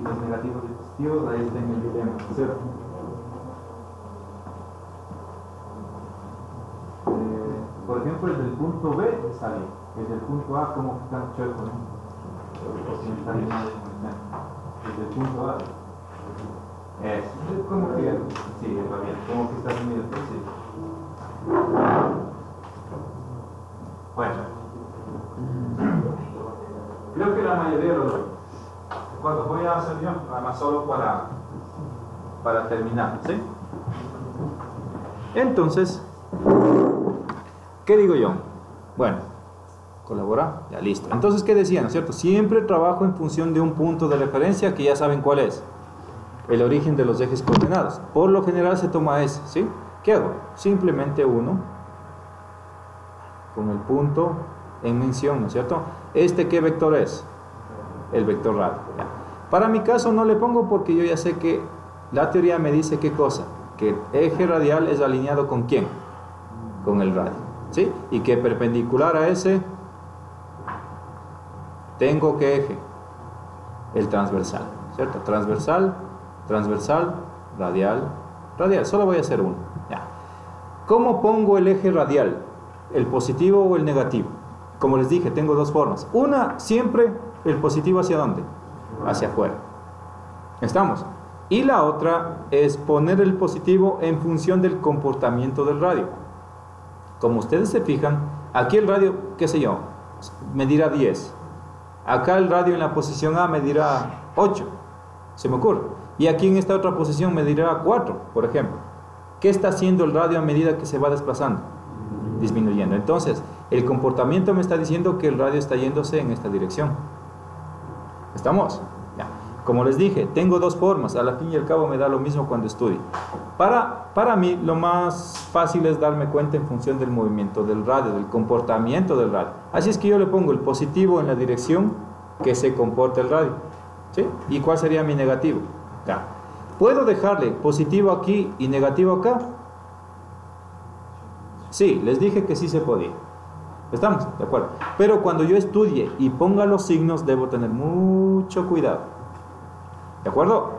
[SPEAKER 1] los negativos y positivos, ahí está en el dilema, ¿cierto? Por ejemplo, el del punto B está bien, el del punto A como que está chueco, ¿no? El del punto A es como que, sí, va bien, como que está unido, sí. Bueno, creo que la mayoría lo doy. Cuando voy a hacer yo, además solo para terminar, ¿sí? Entonces, ¿qué digo yo? Bueno, colaborar, ya listo. Entonces, ¿qué decía, no es cierto? Siempre trabajo en función de un punto de referencia que ya saben cuál es. El origen de los ejes coordenados. Por lo general se toma ese, ¿sí? ¿Qué hago? Simplemente uno con el punto en mención, ¿no es cierto? ¿Qué vector es? El vector radio. Ya. Para mi caso no le pongo porque yo ya sé que la teoría me dice qué cosa, que el eje radial es alineado ¿con quién? Con el radio, ¿sí? Y que perpendicular a ese tengo ¿qué eje? El transversal, ¿cierto? Transversal, radial, solo voy a hacer uno. Ya. ¿Cómo pongo el eje radial? ¿El positivo o el negativo? Como les dije, tengo dos formas. Una, siempre el positivo ¿hacia dónde? Hacia afuera. ¿Estamos? Y la otra es poner el positivo en función del comportamiento del radio. Como ustedes se fijan, aquí el radio, qué sé yo, medirá 10. Acá el radio en la posición A medirá 8. Se me ocurre. Y aquí en esta otra posición medirá 4, por ejemplo. ¿Qué está haciendo el radio a medida que se va desplazando? Disminuyendo. Entonces, el comportamiento me está diciendo que el radio está yéndose en esta dirección. ¿Estamos? Ya. Como les dije, tengo dos formas. A la fin y al cabo me da lo mismo cuando estudie. Para mí, lo más fácil es darme cuenta en función del movimiento del radio, del comportamiento del radio. Así es que yo le pongo el positivo en la dirección que se comporta el radio. ¿Sí? ¿Y cuál sería mi negativo? Ya. ¿Puedo dejarle positivo aquí y negativo acá? Sí, les dije que sí se podía. ¿Estamos? De acuerdo. Pero cuando yo estudie y ponga los signos, debo tener mucho cuidado. ¿De acuerdo?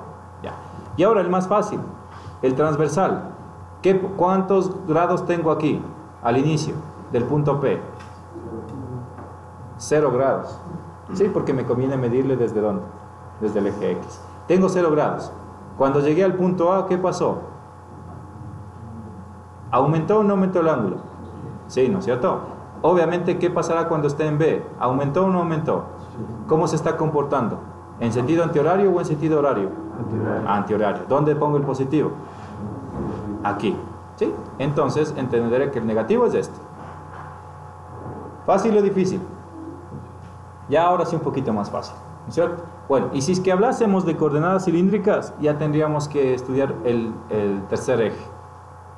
[SPEAKER 1] Ya. Y ahora el más fácil, el transversal. ¿Cuántos grados tengo aquí al inicio del punto P? 0 grados. Sí, porque me conviene medirle desde dónde, desde el eje X. Tengo 0 grados. Cuando llegué al punto A, ¿qué pasó? ¿Aumentó o no aumentó el ángulo? Sí, ¿no es cierto? Obviamente, ¿qué pasará cuando esté en B? ¿Aumentó o no aumentó? ¿Cómo se está comportando? ¿En sentido antihorario o en sentido horario? Antihorario. Antihorario. ¿Dónde pongo el positivo? Aquí. ¿Sí? Entonces, entenderé que el negativo es este. ¿Fácil o difícil? Ya ahora sí un poquito más fácil, ¿no es cierto? Bueno, y si es que hablásemos de coordenadas cilíndricas, ya tendríamos que estudiar el tercer eje.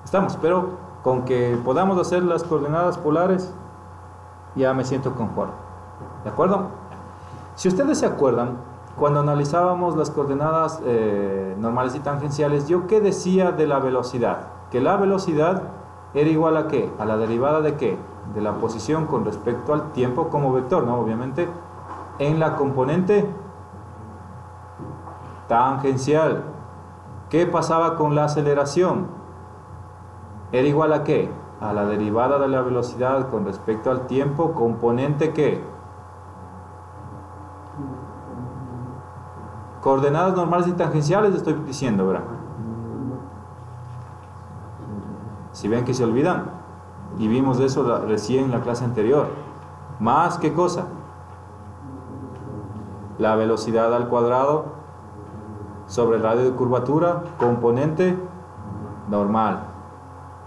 [SPEAKER 1] ¿Estamos? Pero con que podamos hacer las coordenadas polares, ya me siento conforme. ¿De acuerdo? Si ustedes se acuerdan, cuando analizábamos las coordenadas normales y tangenciales, ¿yo qué decía de la velocidad? Que la velocidad era igual ¿a qué? A la derivada de ¿qué? De la posición con respecto al tiempo como vector, ¿no? Obviamente, en la componente tangencial. ¿Qué pasaba con la aceleración? ¿Era igual a qué? A la derivada de la velocidad con respecto al tiempo, componente ¿qué? Coordenadas normales y tangenciales estoy diciendo, ¿verdad? Si ven que se olvidan, y vimos de eso recién en la clase anterior. ¿Más qué cosa? La velocidad al cuadrado sobre el radio de curvatura, componente normal.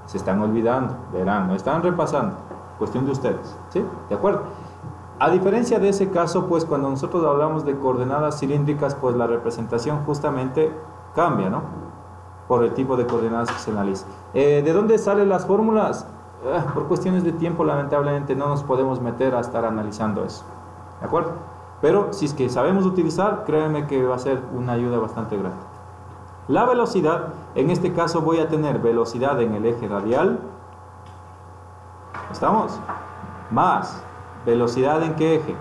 [SPEAKER 1] Se están olvidando, verán, no están repasando. Cuestión de ustedes, ¿sí? ¿De acuerdo? A diferencia de ese caso, pues cuando nosotros hablamos de coordenadas cilíndricas, pues la representación justamente cambia, ¿no? Por el tipo de coordenadas que se analiza. ¿De dónde salen las fórmulas? Por cuestiones de tiempo, lamentablemente, no nos podemos meter a estar analizando eso. ¿De acuerdo? Pero si es que sabemos utilizar, créanme que va a ser una ayuda bastante grande. La velocidad, en este caso voy a tener velocidad en el eje radial. ¿Estamos? Más velocidad ¿en qué eje?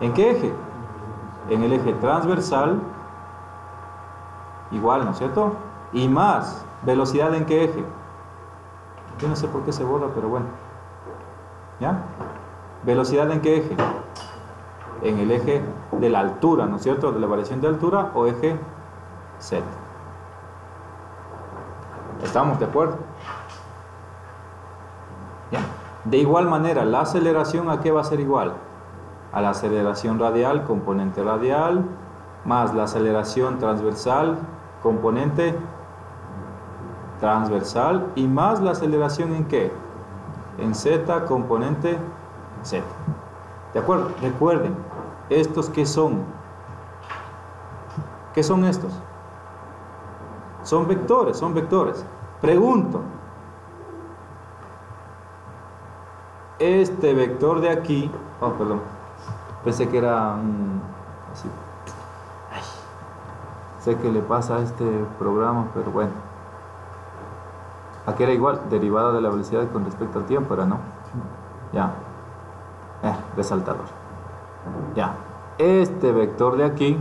[SPEAKER 1] ¿En qué eje? en el eje transversal, igual, ¿no es cierto? Y más, ¿velocidad en qué eje? Yo no sé por qué se borra, pero bueno. ¿Ya? ¿Velocidad en qué eje? En el eje de la altura, ¿no es cierto? De la variación de altura o eje Z. ¿Estamos de acuerdo? ¿Ya? De igual manera, la aceleración, ¿a qué va a ser igual? A la aceleración radial, componente radial, más la aceleración transversal, componente transversal, y más la aceleración ¿en qué? En Z, componente Z. ¿De acuerdo? Recuerden, ¿estos qué son? ¿Qué son estos? Son vectores, son vectores. Pregunto, este vector de aquí, oh, perdón, pensé que era así. Ay, sé que le pasa a este programa, pero bueno. Aquí era igual, derivada de la velocidad con respecto al tiempo, ¿era no? Ya. Resaltador. Ya. Este vector de aquí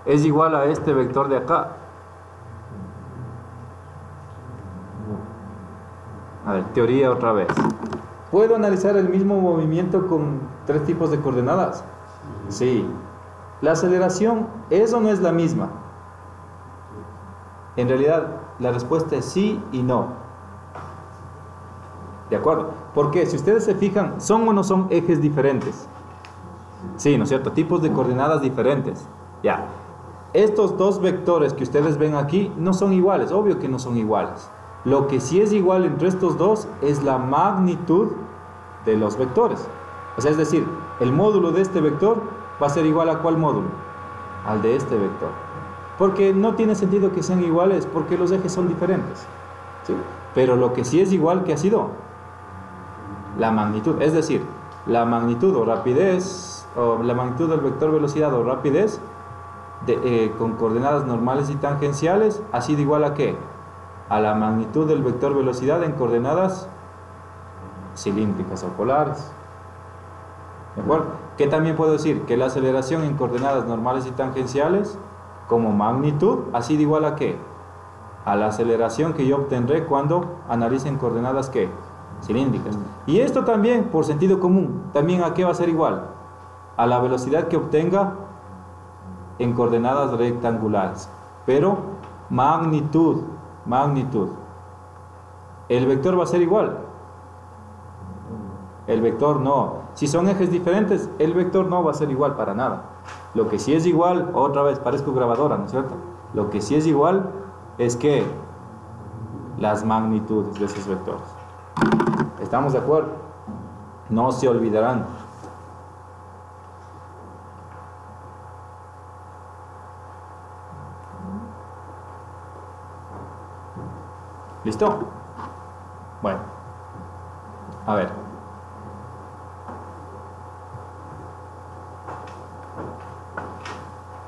[SPEAKER 1] es igual a este vector de acá. A ver, teoría otra vez. ¿Puedo analizar el mismo movimiento con tres tipos de coordenadas? Sí. ¿La aceleración es o no es la misma? En realidad, la respuesta es sí y no. ¿De acuerdo? Porque si ustedes se fijan, ¿son o no son ejes diferentes? Sí, ¿no es cierto? Tipos de coordenadas diferentes. Ya. Estos dos vectores que ustedes ven aquí no son iguales, obvio que no son iguales. Lo que sí es igual entre estos dos es la magnitud de los vectores. O sea, es decir, el módulo de este vector va a ser igual a ¿cuál módulo? Al de este vector. Porque no tiene sentido que sean iguales, porque los ejes son diferentes. ¿Sí? Pero lo que sí es igual, ¿qué ha sido? La magnitud. Es decir, la magnitud o rapidez, o la magnitud del vector velocidad o rapidez con coordenadas normales y tangenciales ha sido igual a ¿qué? A la magnitud del vector velocidad en coordenadas cilíndricas o polares. ¿De acuerdo? ¿Qué también puedo decir? Que la aceleración en coordenadas normales y tangenciales como magnitud ha sido igual a ¿qué? A la aceleración que yo obtendré cuando analicen coordenadas ¿qué? Cilíndricas. Y esto también, por sentido común, también ¿a qué va a ser igual? A la velocidad que obtenga en coordenadas rectangulares. Pero magnitud. ¿El vector va a ser igual? El vector no. Si son ejes diferentes, el vector no va a ser igual para nada. Lo que sí es igual, otra vez parezco grabadora, ¿no es cierto? Lo que sí es igual es que las magnitudes de esos vectores. ¿Estamos de acuerdo? No se olvidarán. ¿Listo? Bueno, a ver.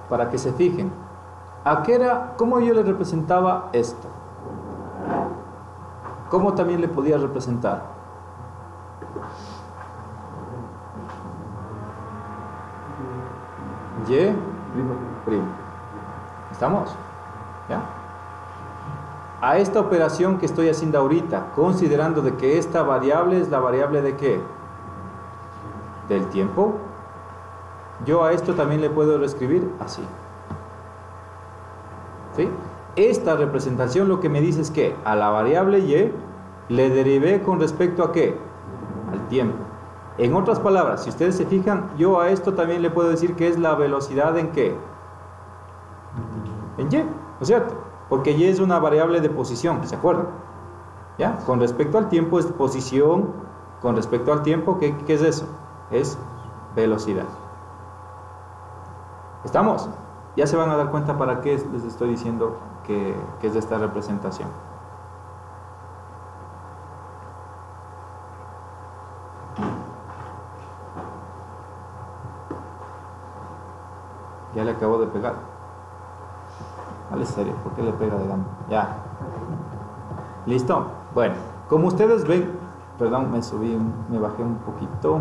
[SPEAKER 1] Para que se fijen, ¿a qué era? ¿Cómo yo le representaba esto? ¿Cómo también le podía representar? Y primo. ¿Estamos? ¿Ya? A esta operación que estoy haciendo ahorita, considerando de que esta variable es la variable de ¿qué? Del tiempo. Yo a esto también le puedo reescribir así. ¿Sí? Esta representación lo que me dice es que a la variable y le derivé con respecto a ¿qué? Al tiempo. En otras palabras, si ustedes se fijan, yo a esto también le puedo decir que es la velocidad en ¿qué? En y, ¿no es cierto? Porque y es una variable de posición, ¿se acuerdan? ¿Ya? Con respecto al tiempo es posición, con respecto al tiempo, ¿qué es eso? Es velocidad. ¿Estamos? Ya se van a dar cuenta para qué les estoy diciendo que es de esta representación. Ya le acabo de pegar. Vale, serio, ¿por qué le pega de gana? Ya. ¿Listo? Bueno, como ustedes ven, perdón, me bajé un poquito.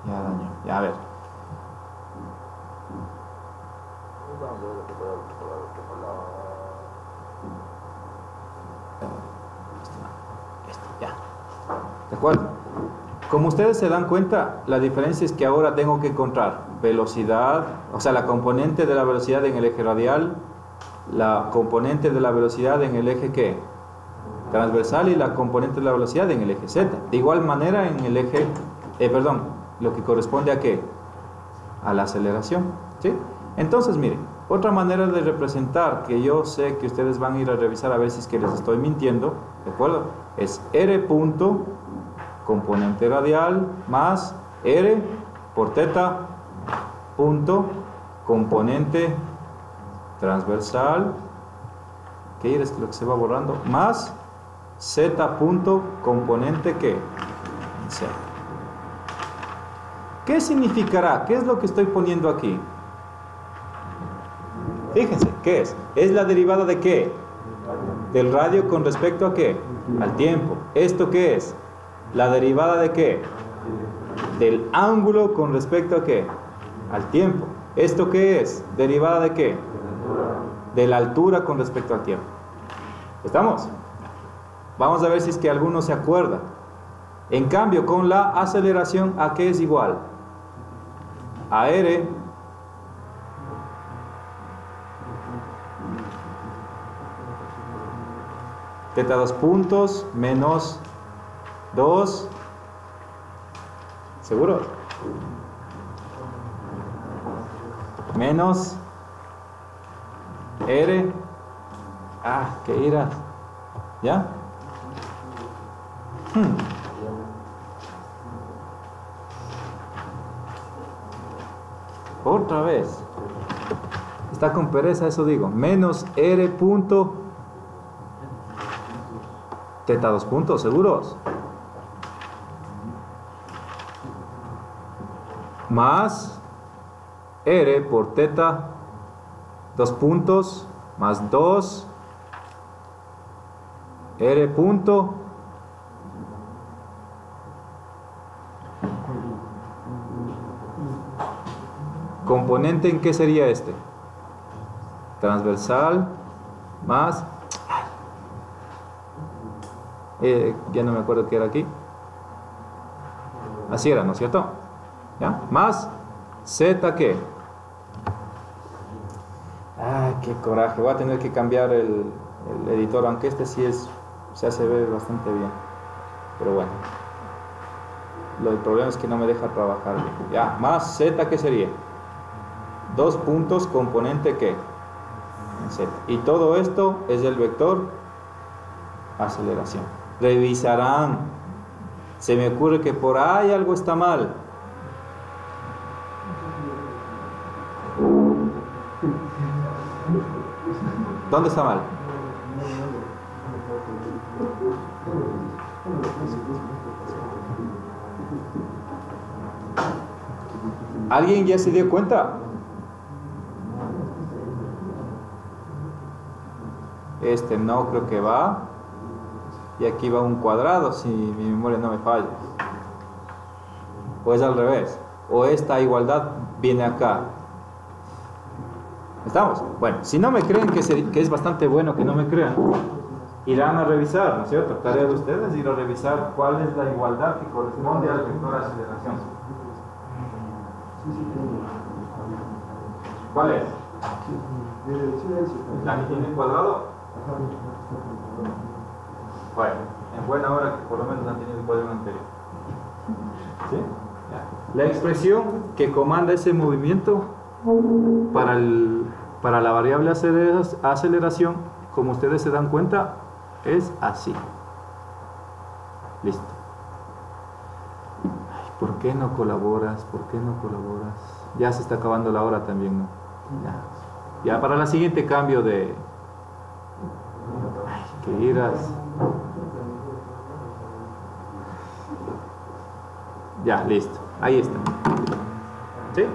[SPEAKER 1] Ya daño. Ya, a ver. Ya. ¿De acuerdo? Como ustedes se dan cuenta, la diferencia es que ahora tengo que encontrar velocidad, o sea, la componente de la velocidad en el eje radial, la componente de la velocidad en el eje ¿qué? Transversal y la componente de la velocidad en el eje Z. De igual manera en el eje, lo que corresponde a ¿qué? A la aceleración, ¿sí? Entonces, miren, otra manera de representar que yo sé que ustedes van a ir a revisar a ver si es que les estoy mintiendo, ¿de acuerdo? Es R punto componente radial más R por teta punto componente transversal, que es lo que se va borrando, más Z punto componente ¿qué? Z. ¿Qué significará? ¿Qué es lo que estoy poniendo aquí? Fíjense, ¿qué es? ¿Es la derivada de qué? Del radio con respecto a qué? Al tiempo. ¿Esto qué es? ¿La derivada de qué? Del ángulo con respecto a qué? Al tiempo. ¿Esto qué es? ¿Derivada de qué? De la altura con respecto al tiempo. ¿Estamos? Vamos a ver si es que alguno se acuerda. En cambio, con la aceleración, ¿a qué es igual? A R teta 2 puntos menos 2, ¿seguro? Menos R, ¿qué irás? ¿Ya? Otra vez. Está con pereza, eso digo. Menos R punto teta 2 puntos, ¿seguros? Más R por teta 2 puntos más 2 R punto componente, ¿en qué sería este? Transversal más ya no me acuerdo qué era aquí. Así era, ¿no es cierto? ¿Ya? Más Z, ¿qué? Qué coraje. Voy a tener que cambiar el editor, aunque este sí se hace ver bastante bien. Pero bueno. El problema es que no me deja trabajar bien. Ya, más Z, ¿qué sería? 2 puntos, componente, ¿qué? Z. Y todo esto es el vector aceleración. Revisarán. Se me ocurre que por ahí algo está mal. ¿Dónde está mal? ¿Alguien ya se dio cuenta? Este no creo que va. Y aquí va un cuadrado, si mi memoria no me falla. O es al revés. O esta igualdad viene acá. ¿Estamos? Bueno, si no me creen, que es bastante bueno que no me crean, irán a revisar, ¿no es cierto? Tarea de ustedes, ir a revisar cuál es la igualdad que corresponde al vector de aceleración. ¿Cuál es? ¿La que tiene cuadrado? Bueno, en buena hora que por lo menos han tenido el cuadrado anterior. ¿Sí? La expresión que comanda ese movimiento para la variable aceleración, como ustedes se dan cuenta, es así. Listo. Ay, ¿por qué no colaboras? ¿Por qué no colaboras? Ya se está acabando la hora también, ¿no? Ya para la siguiente cambio de... Ay, que irás... Ya, listo. Ahí está. ¿Sí?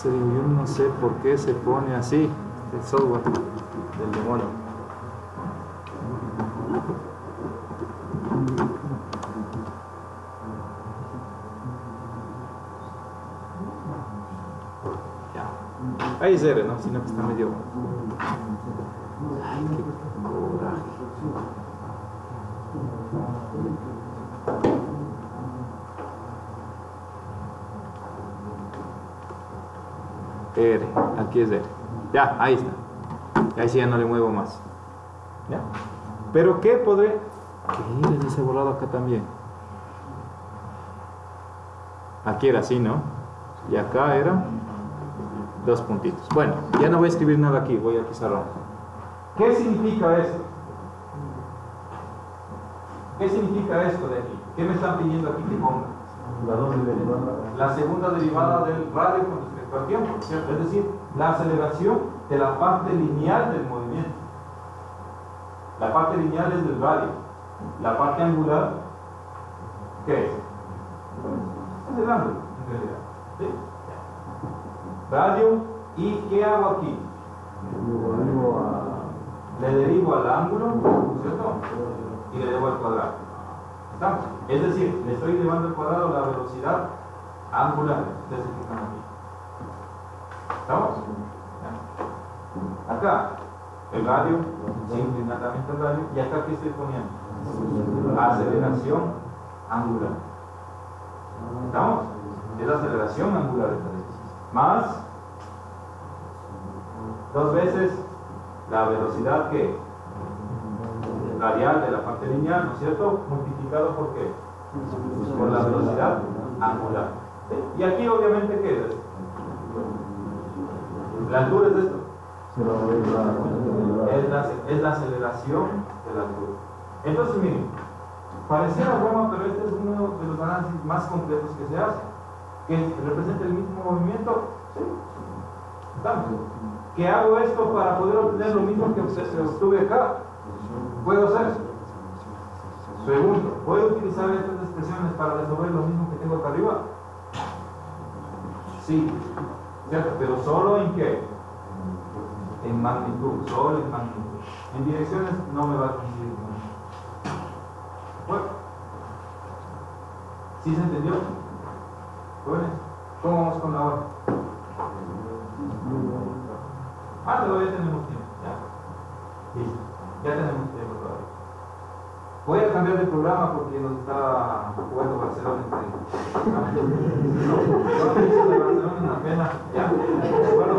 [SPEAKER 1] Yo no sé por qué se pone así el software del demonio. Ya. Ahí es R, ¿no? Sino que está medio... Ay, qué coraje. R, aquí es R. Ya, ahí está. Y ahí sí ya no le muevo más. ¿Ya? Pero ¿qué podré? ¿Qué les hice borrado acá también? Aquí era así, ¿no? Y acá era 2 puntitos. Bueno, ya no voy a escribir nada aquí, voy a pizarrón. ¿Qué significa esto? ¿Qué significa esto de aquí? ¿Qué me están pidiendo aquí que ponga? La segunda derivada del radio con respecto al tiempo, ¿cierto? Es decir, la aceleración de la parte lineal del movimiento. La parte lineal es del radio. La parte angular, ¿qué es? Es el ángulo, en realidad. ¿Sí? Radio, ¿y qué hago aquí? Le derivo al ángulo, ¿cierto? Y le derivo al cuadrado. ¿Estamos? Es decir, le estoy llevando al cuadrado la velocidad angular. Ustedes se fijan aquí. ¿Estamos? Acá, el radio, simple y natamente el radio. Y acá, ¿qué estoy poniendo? Aceleración angular. ¿Estamos? Es la aceleración angular. Más 2 veces la velocidad que radial de la parte lineal, ¿no es cierto? Multiplicado por qué? Por la velocidad angular. ¿Sí? Y aquí obviamente ¿qué es? La altura es esto. Es la aceleración de la altura. Entonces miren, pareciera broma, pero este es uno de los análisis más complejos que se hace, que representa el mismo movimiento. ¿Sí? ¿Estamos? ¿Qué hago esto para poder obtener lo mismo que obtuve acá? ¿Puedo hacer? Segundo, ¿puedo utilizar estas expresiones para resolver lo mismo que tengo acá arriba? Sí, ¿cierto? Pero ¿solo en qué? En magnitud, solo en magnitud. En direcciones no me va a coincidir. Bueno, ¿sí se entendió? Jóvenes, ¿cómo vamos con la hora? Todavía tenemos tiempo. Ya. Listo. Ya tenemos tiempo todavía. Voy a cambiar de programa porque nos está jugando Barcelona entre... No, de Barcelona es una pena. Ya. Bueno,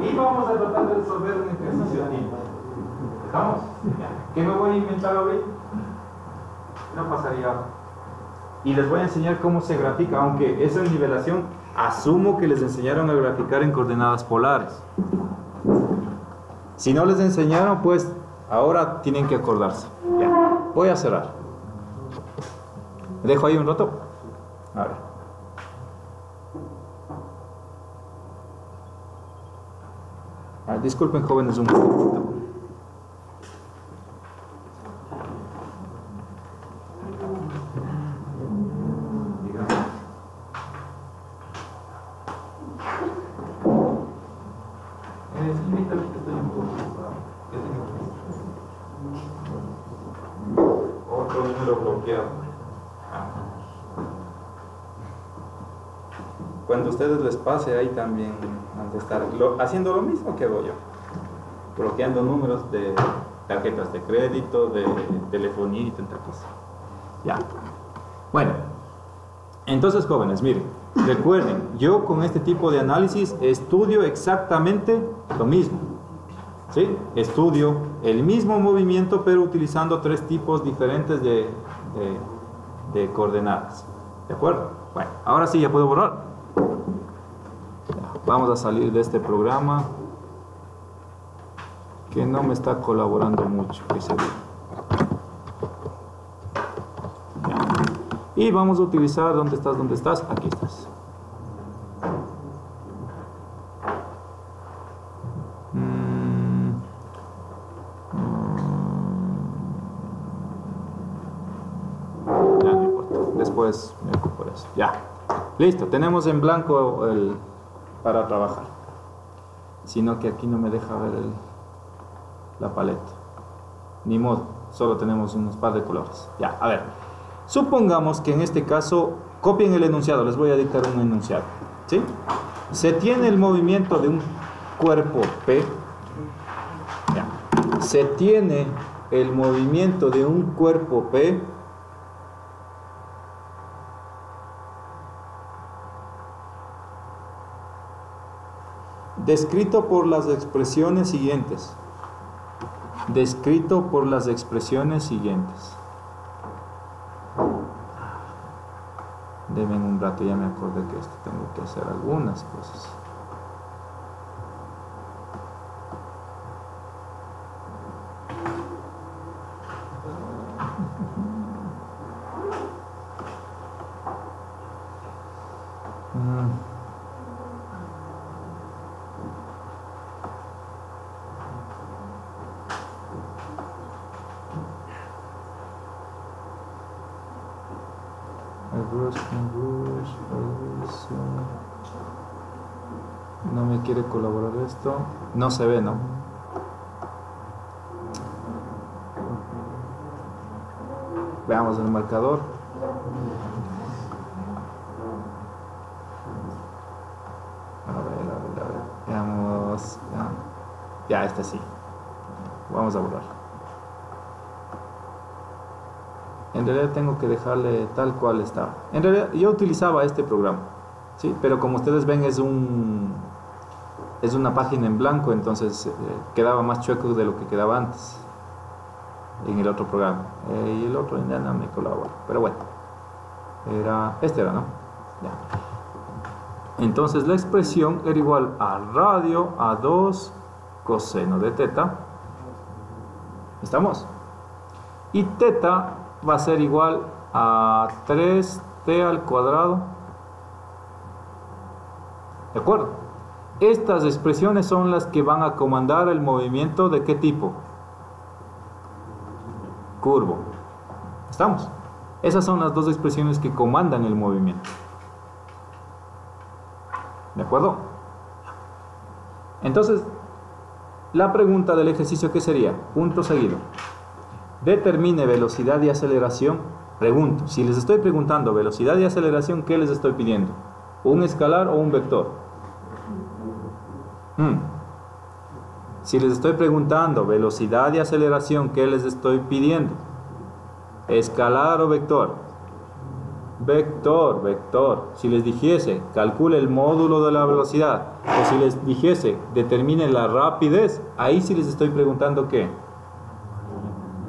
[SPEAKER 1] y vamos a tratar de resolver un ejercicio aquí. ¿Estamos? Ya. ¿Qué me voy a inventar hoy? No pasaría. Y les voy a enseñar cómo se grafica, aunque esa nivelación asumo que les enseñaron a graficar en coordenadas polares. Si no les enseñaron, pues ahora tienen que acordarse. Ya, voy a cerrar. ¿Me dejo ahí un rato? A ver. Disculpen, jóvenes, un poquito. Otro número bloqueado. Cuando a ustedes les pase, ahí también han de estar haciendo lo mismo que hago yo, bloqueando números de tarjetas de crédito, de telefonía y tanta cosa. Ya. Bueno, entonces, jóvenes, miren, recuerden, yo con este tipo de análisis estudio exactamente lo mismo. ¿Sí? Estudio el mismo movimiento, pero utilizando 3 tipos diferentes de coordenadas. ¿De acuerdo? Bueno, ahora sí ya puedo borrar. Ya, vamos a salir de este programa que no me está colaborando mucho. Ya. Y vamos a utilizar, ¿dónde estás? ¿Dónde estás? Aquí estás. Después me ocupo de eso. Ya. Listo. Tenemos en blanco para trabajar. Sino que aquí no me deja ver la paleta. Ni modo. Solo tenemos unos par de colores. Ya. A ver. Supongamos que en este caso copien el enunciado. Les voy a dictar un enunciado. ¿Sí? Se tiene el movimiento de un cuerpo P. Ya. Se tiene el movimiento de un cuerpo P descrito por las expresiones siguientes. Descrito por las expresiones siguientes. Deben un rato, ya me acordé que esto tengo que hacer algunas cosas. No me quiere colaborar esto. No se ve, ¿no? Veamos el marcador. A ver. Veamos. Ya, este sí. Vamos a borrar. En realidad tengo que dejarle tal cual estaba. En realidad yo utilizaba este programa, ¿sí? Pero como ustedes ven es una página en blanco, entonces quedaba más chueco de lo que quedaba antes en el otro programa. Y el otro ya no me colabora. Pero bueno, este era, ¿no? Ya. Entonces la expresión era igual a radio a 2 coseno de teta. ¿Estamos? Y teta va a ser igual a 3t al cuadrado. ¿De acuerdo? Estas expresiones son las que van a comandar el movimiento de qué tipo? Curvo. ¿Estamos? Esas son las dos expresiones que comandan el movimiento. ¿De acuerdo? Entonces, la pregunta del ejercicio, ¿qué sería? Punto seguido. Determine velocidad y aceleración. Pregunto, si les estoy preguntando velocidad y aceleración, ¿qué les estoy pidiendo? ¿Un escalar o un vector? Si les estoy preguntando velocidad y aceleración, ¿qué les estoy pidiendo? ¿Escalar o vector? Vector. Si les dijese, calcule el módulo de la velocidad, o si les dijese, determine la rapidez, ahí sí les estoy preguntando ¿qué?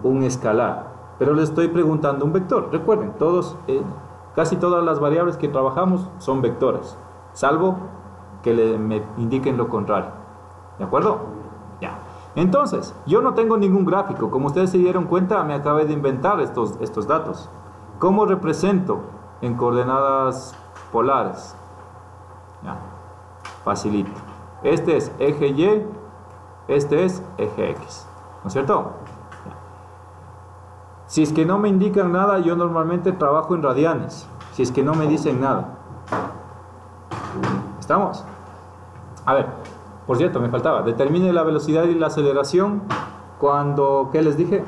[SPEAKER 1] Un escalar. Pero les estoy preguntando un vector. Recuerden, casi todas las variables que trabajamos son vectores, salvo que me indiquen lo contrario. ¿De acuerdo? Ya. Entonces, yo no tengo ningún gráfico. Como ustedes se dieron cuenta, me acabé de inventar estos datos. ¿Cómo represento en coordenadas polares? Ya. Facilito. Este es eje Y, este es eje X. ¿No es cierto? Ya. Si es que no me indican nada, yo normalmente trabajo en radianes. Si es que no me dicen nada. ¿Estamos? A ver, por cierto, me faltaba. Determine la velocidad y la aceleración cuando, ¿qué les dije?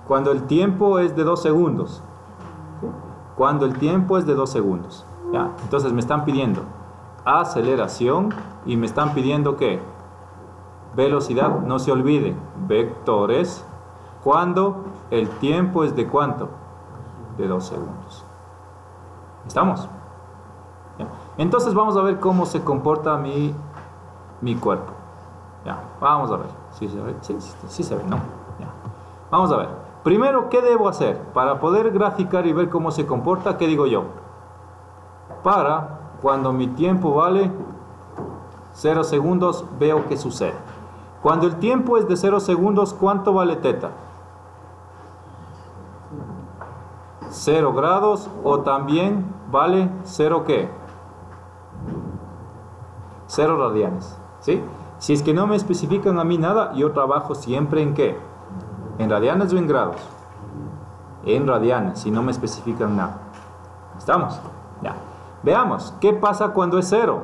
[SPEAKER 1] Cuando el tiempo es de 2 segundos. ¿Sí? Cuando el tiempo es de 2 segundos. ¿Ya? Entonces me están pidiendo aceleración y me están pidiendo ¿qué? Velocidad. No se olviden, vectores. Cuando el tiempo es de ¿cuánto? De 2 segundos. ¿Estamos? ¿Ya? Entonces vamos a ver cómo se comporta mi cuerpo. Ya, vamos a ver. ¿Sí se ve? Sí se ve, ¿no? Ya. Vamos a ver. Primero, ¿qué debo hacer? Para poder graficar y ver cómo se comporta, ¿qué digo yo? Para cuando mi tiempo vale 0 segundos, veo qué sucede. Cuando el tiempo es de 0 segundos, ¿cuánto vale teta? 0 grados, o también vale 0 ¿qué? 0 radianes, ¿sí? Si es que no me especifican a mí nada, yo trabajo siempre en ¿qué? ¿En radianes o en grados? En radianes, si no me especifican nada. ¿Estamos? Ya. Veamos, ¿qué pasa cuando es 0?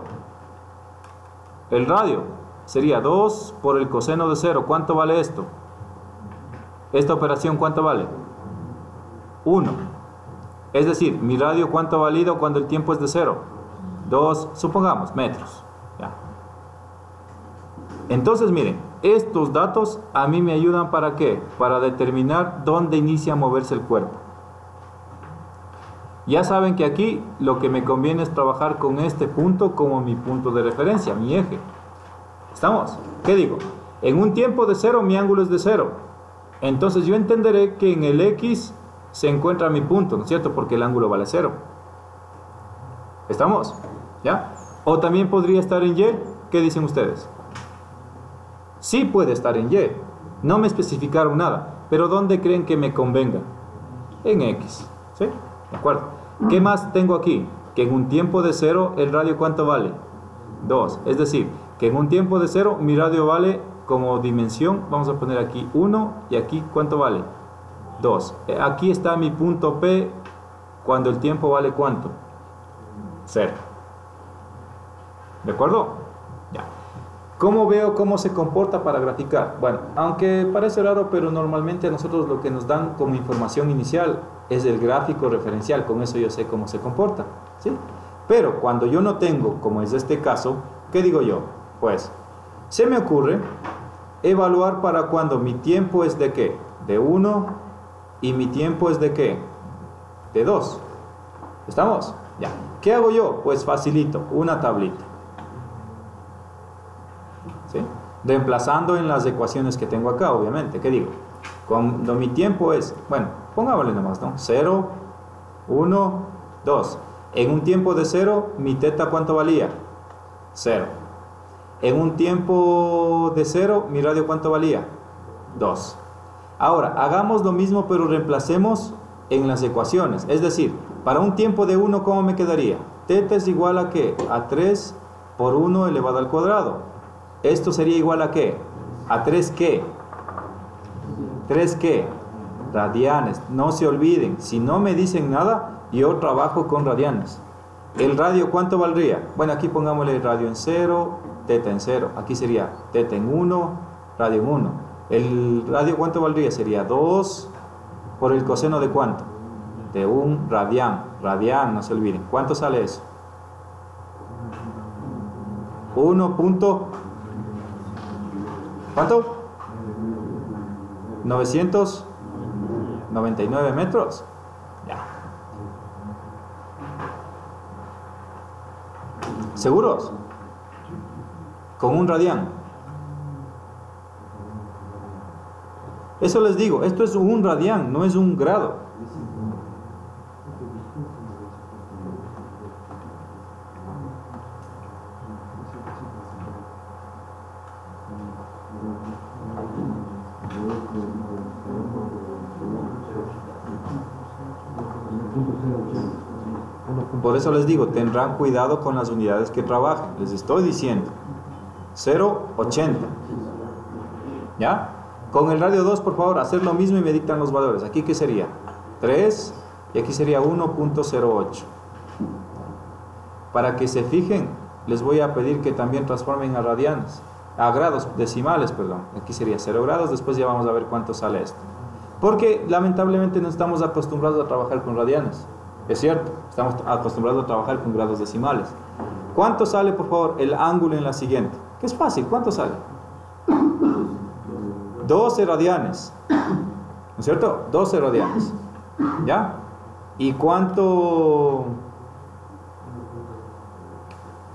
[SPEAKER 1] El radio sería 2 por el coseno de 0. ¿Cuánto vale esto? Esta operación, ¿cuánto vale? 1. Es decir, mi radio, ¿cuánto ha valido cuando el tiempo es de 0? 2, supongamos, metros. ¿Ya? Entonces, miren, estos datos a mí me ayudan ¿para qué? Para determinar dónde inicia a moverse el cuerpo. Ya saben que aquí lo que me conviene es trabajar con este punto como mi punto de referencia, mi eje. ¿Estamos? ¿Qué digo? En un tiempo de 0, mi ángulo es de 0. Entonces yo entenderé que en el X se encuentra mi punto, ¿no es cierto? Porque el ángulo vale 0. ¿Estamos? ¿Ya? O también podría estar en Y. ¿Qué dicen ustedes? Sí puede estar en Y. No me especificaron nada. Pero ¿dónde creen que me convenga? En X. ¿Sí? ¿De acuerdo? ¿Qué más tengo aquí? Que en un tiempo de 0, ¿el radio cuánto vale? 2. Es decir, que en un tiempo de 0, mi radio vale como dimensión, vamos a poner aquí 1, y aquí ¿cuánto vale? 2. Aquí está mi punto P, cuando el tiempo vale ¿cuánto? 0. ¿De acuerdo? Ya. ¿Cómo veo cómo se comporta para graficar? Bueno, aunque parece raro, pero normalmente a nosotros lo que nos dan como información inicial es el gráfico referencial. Con eso yo sé cómo se comporta, ¿sí? Pero cuando yo no tengo, como es este caso, ¿qué digo yo? Pues, se me ocurre evaluar para cuando mi tiempo es de ¿qué? De 1 y mi tiempo es de ¿qué? De 2. ¿Estamos? Ya. ¿Qué hago yo? Pues facilito, una tablita. ¿Sí? Reemplazando en las ecuaciones que tengo acá, obviamente. ¿Qué digo? Cuando mi tiempo es, bueno, pongámosle nomás, ¿no? 0, 1, 2. En un tiempo de 0, mi teta ¿cuánto valía? 0. En un tiempo de 0, mi radio ¿cuánto valía? 2. Ahora, hagamos lo mismo, pero reemplacemos en las ecuaciones. Es decir, para un tiempo de 1, ¿cómo me quedaría? Teta es igual a ¿qué? A 3 por 1 elevado al cuadrado. Esto sería igual a ¿qué? A 3 ¿qué? 3 ¿qué? Radianes. No se olviden, si no me dicen nada, yo trabajo con radianes. ¿El radio cuánto valdría? Bueno, aquí pongámosle radio en 0, teta en 0. Aquí sería teta en 1, radio en 1. ¿El radio cuánto valdría? Sería 2 por el coseno de ¿cuánto? De 1 radián. Radián, no se olviden. ¿Cuánto sale eso? 1. ¿Cuánto? 999 metros. Ya. ¿Seguros? Con un radián. Eso les digo, esto es un radián, no es un grado. Por eso les digo, tendrán cuidado con las unidades que trabajen. Les estoy diciendo 0,80. ¿Ya? Con el radio 2, por favor, hacer lo mismo y me dictan los valores. Aquí, ¿qué sería? 3 y aquí sería 1.08. Para que se fijen, les voy a pedir que también transformen a radianes, a grados decimales, perdón. Aquí sería 0 grados, después ya vamos a ver cuánto sale esto. Porque lamentablemente no estamos acostumbrados a trabajar con radianes. Es cierto, estamos acostumbrados a trabajar con grados decimales. ¿Cuánto sale, por favor, el ángulo en la siguiente? Que es fácil, ¿cuánto sale? 12 radianes. ¿No es cierto? 12 radianes. ¿Ya? ¿Y cuánto?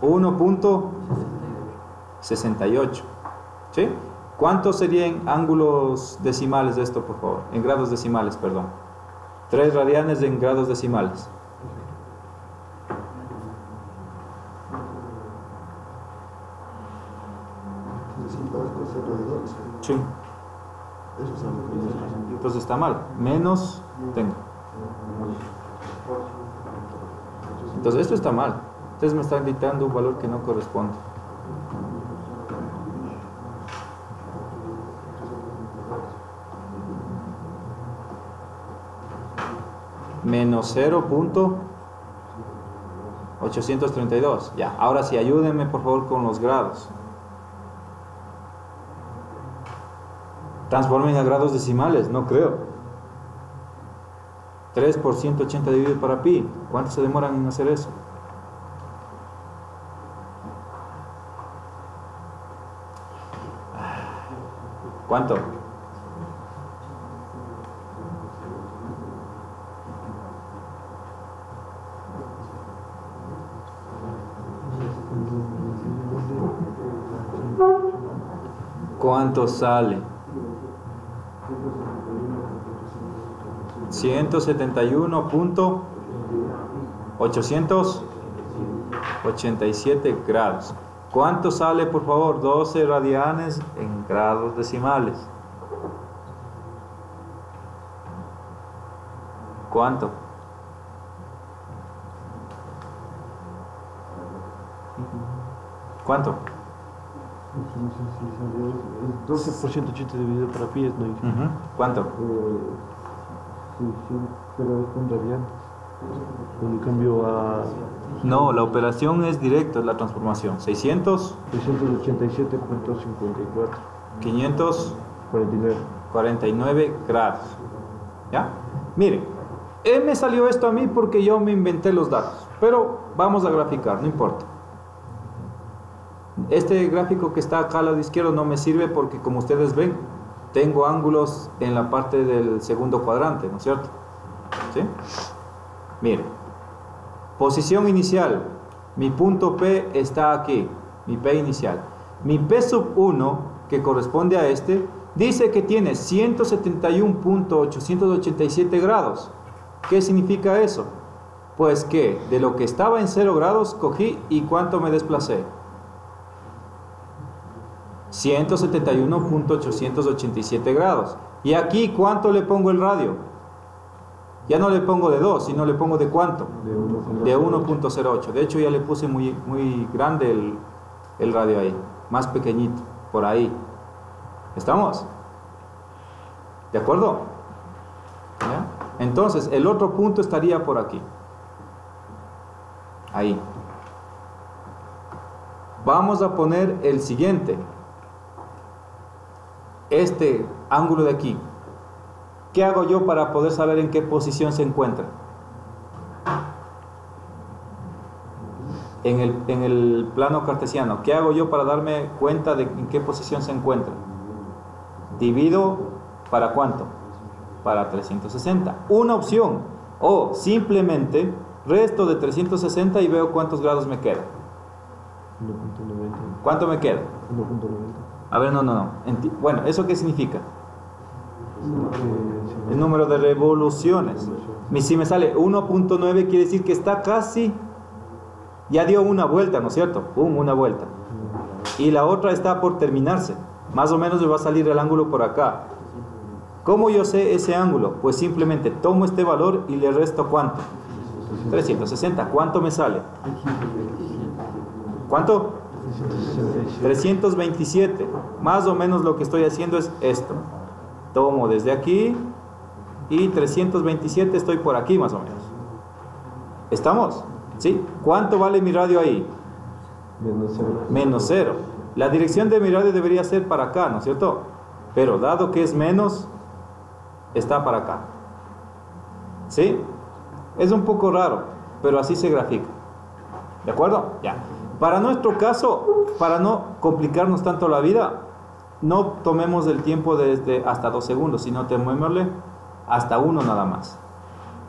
[SPEAKER 1] 1.68. ¿Sí? ¿Cuántos serían ángulos decimales de esto, por favor? En grados decimales, perdón. 3 radianes en grados decimales. Sí. Entonces está mal. Menos tengo. Entonces esto está mal. Ustedes me están dictando un valor que no corresponde. Menos 0.832. Ya, ahora sí, ayúdenme por favor con los grados. Transformen a grados decimales, no creo. 3 por 180 dividido para pi. ¿Cuánto se demoran en hacer eso? ¿Cuánto? ¿Cuánto sale? 171.887 grados. ¿Cuánto sale, por favor? 12 radianes en grados decimales. ¿Cuánto? ¿Cuánto?
[SPEAKER 2] 12 por 180 dividido para pi es 9.
[SPEAKER 1] ¿Cuánto?
[SPEAKER 2] Sí, pero es con radianes. En cambio a...
[SPEAKER 1] No, la operación es directa, es la transformación. 600,
[SPEAKER 2] 687.54.
[SPEAKER 1] 549 grados. ¿Ya? Miren, me salió esto a mí porque yo me inventé los datos. Pero vamos a graficar, no importa. Este gráfico que está acá al lado izquierdo no me sirve porque, como ustedes ven, tengo ángulos en la parte del segundo cuadrante, ¿no es cierto? ¿Sí? Miren, posición inicial, mi punto P está aquí, mi P inicial. Mi P sub 1, que corresponde a este, dice que tiene 171.887 grados. ¿Qué significa eso? Pues que de lo que estaba en 0 grados cogí y ¿cuánto me desplacé? 171.887 grados. ¿Y aquí cuánto le pongo el radio? Ya no le pongo de 2, sino le pongo de ¿cuánto? De 1.08. De hecho ya le puse muy grande el radio ahí, más pequeñito, por ahí. ¿Estamos? ¿De acuerdo? ¿Ya? Entonces el otro punto estaría por aquí. Ahí. Vamos a poner el siguiente. Este ángulo de aquí. ¿Qué hago yo para poder saber en qué posición se encuentra? En el plano cartesiano, ¿qué hago yo para darme cuenta de en qué posición se encuentra? Divido, ¿para cuánto? Para 360. Una opción. O simplemente resto de 360 y veo cuántos grados me queda.
[SPEAKER 2] 1.90.
[SPEAKER 1] ¿Cuánto me queda?
[SPEAKER 2] 1.90.
[SPEAKER 1] A ver, no. Bueno, ¿eso qué significa? El número de revoluciones. Si me sale 1.9 quiere decir que está casi, ya dio una vuelta, ¿no es cierto? Una vuelta. Y la otra está por terminarse. Más o menos me va a salir el ángulo por acá. ¿Cómo yo sé ese ángulo? Pues simplemente tomo este valor y le resto ¿cuánto? 360. ¿Cuánto me sale? ¿Cuánto? 327. Más o menos lo que estoy haciendo es esto. Tomo desde aquí y 327 estoy por aquí más o menos. ¿Estamos? ¿Sí? ¿Cuánto vale mi radio ahí? Menos 0. La dirección de mi radio debería ser para acá, ¿no es cierto? Pero dado que es menos, está para acá. ¿Sí? Es un poco raro, pero así se grafica. ¿De acuerdo? Ya. Para nuestro caso, para no complicarnos tanto la vida, no tomemos el tiempo desde hasta 2 segundos, sino tomémosle hasta 1 nada más.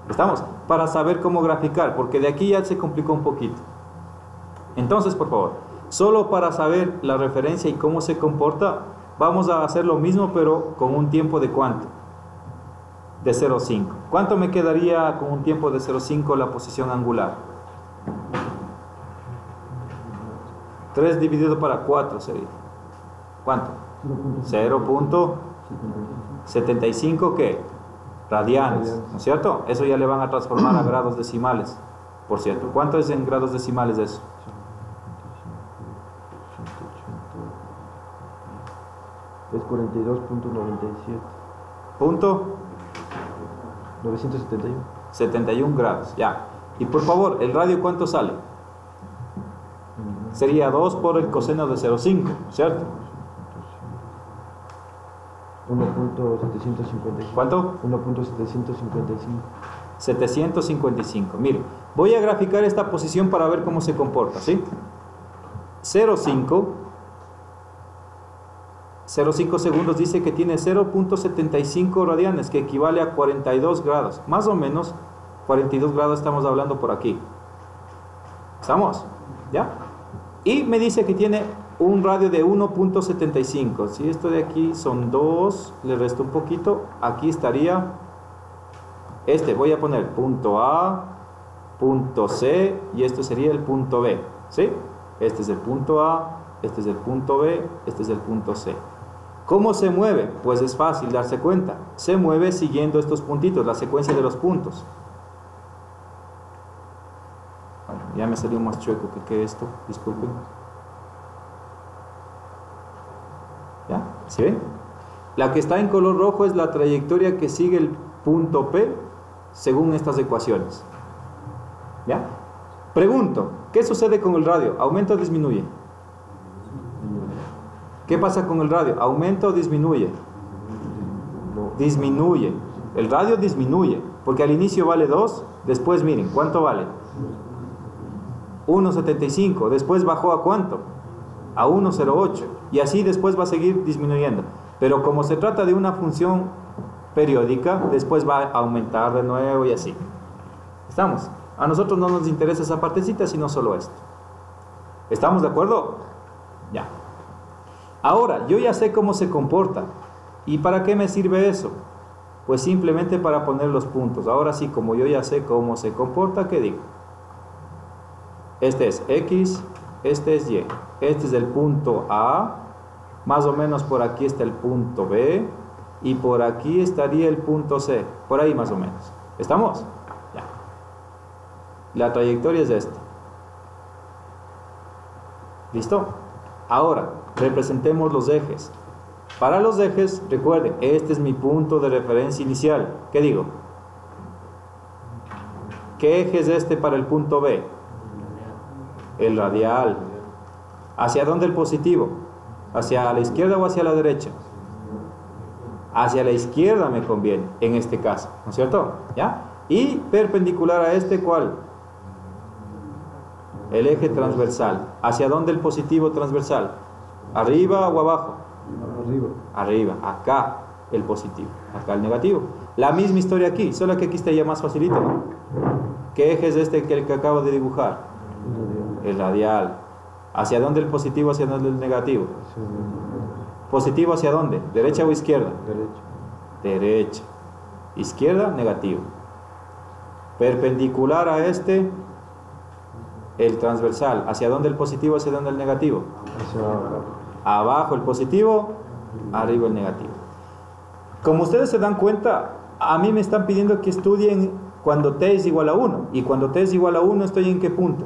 [SPEAKER 1] ¿Estamos? Para saber cómo graficar, porque de aquí ya se complicó un poquito. Entonces, por favor, solo para saber la referencia y cómo se comporta, vamos a hacer lo mismo, pero con un tiempo de ¿cuánto? De 0,5. ¿Cuánto me quedaría con un tiempo de 0,5 la posición angular? 3 dividido para 4 sería. ¿Cuánto? 0.75 ¿qué? Radianes, ¿no es cierto? Eso ya le van a transformar a grados decimales, por cierto. ¿Cuánto es en grados decimales eso?
[SPEAKER 2] Es 42.97.
[SPEAKER 1] ¿Punto?
[SPEAKER 2] 971.
[SPEAKER 1] 71 grados, ya. Y por favor, ¿el radio cuánto sale? Sería 2 por el coseno de 0,5, ¿cierto?
[SPEAKER 2] 1.755.
[SPEAKER 1] ¿Cuánto?
[SPEAKER 2] 1.755.
[SPEAKER 1] 755. Miren, voy a graficar esta posición para ver cómo se comporta, ¿sí? 0,5, 0,5 segundos dice que tiene 0.75 radianes, que equivale a 42 grados. Más o menos 42 grados estamos hablando por aquí. ¿Estamos? ¿Ya? Y me dice que tiene un radio de 1.75. Si esto de aquí son 2, le resto un poquito. Aquí estaría voy a poner punto A, punto C, y esto sería el punto B. ¿Sí? Este es el punto A, este es el punto B, este es el punto C. ¿Cómo se mueve? Pues es fácil darse cuenta. Se mueve siguiendo estos puntitos, la secuencia de los puntos. Bueno, ya me salió más chueco que esto, disculpen. ¿Ya? ¿Sí ven? La que está en color rojo es la trayectoria que sigue el punto P según estas ecuaciones. ¿Ya? Pregunto, ¿qué sucede con el radio? ¿Aumenta o disminuye? ¿Qué pasa con el radio? ¿Aumenta o disminuye? Disminuye. El radio disminuye, porque al inicio vale 2, después miren, ¿cuánto vale? 1.75, después bajó ¿a cuánto? A 1.08, y así después va a seguir disminuyendo. Pero como se trata de una función periódica, después va a aumentar de nuevo y así. ¿Estamos? A nosotros no nos interesa esa partecita, sino solo esto. ¿Estamos de acuerdo? Ya. Ahora, yo ya sé cómo se comporta. ¿Y para qué me sirve eso? Pues simplemente para poner los puntos. Ahora sí, como yo ya sé cómo se comporta, ¿qué digo? Este es X, este es Y. Este es el punto A, más o menos por aquí está el punto B, y por aquí estaría el punto C, por ahí más o menos. ¿Estamos? Ya. La trayectoria es esta. ¿Listo? Ahora, representemos los ejes. Para los ejes, recuerden, este es mi punto de referencia inicial. ¿Qué digo? ¿Qué eje es este para el punto B? El radial. ¿Hacia dónde el positivo? ¿Hacia la izquierda o hacia la derecha? Hacia la izquierda me conviene, en este caso, ¿no es cierto? ¿Ya? Y perpendicular a este, ¿cuál? El eje transversal. ¿Hacia dónde el positivo transversal? ¿Arriba o abajo?
[SPEAKER 2] Arriba.
[SPEAKER 1] Arriba, acá el positivo, acá el negativo. La misma historia aquí, solo que aquí está ya más facilito, ¿no? ¿Qué eje es este que acabo de dibujar? El radial. ¿Hacia dónde el positivo, hacia dónde el negativo? ¿Positivo hacia dónde? ¿Derecha o izquierda?
[SPEAKER 2] Derecha.
[SPEAKER 1] Derecha. Izquierda, negativo. Perpendicular a este, el transversal. ¿Hacia dónde el positivo, hacia dónde el negativo?
[SPEAKER 2] Hacia abajo.
[SPEAKER 1] Abajo el positivo, arriba el negativo. Como ustedes se dan cuenta, a mí me están pidiendo que estudien cuando t es igual a 1. Y cuando t es igual a 1, ¿estoy en qué punto?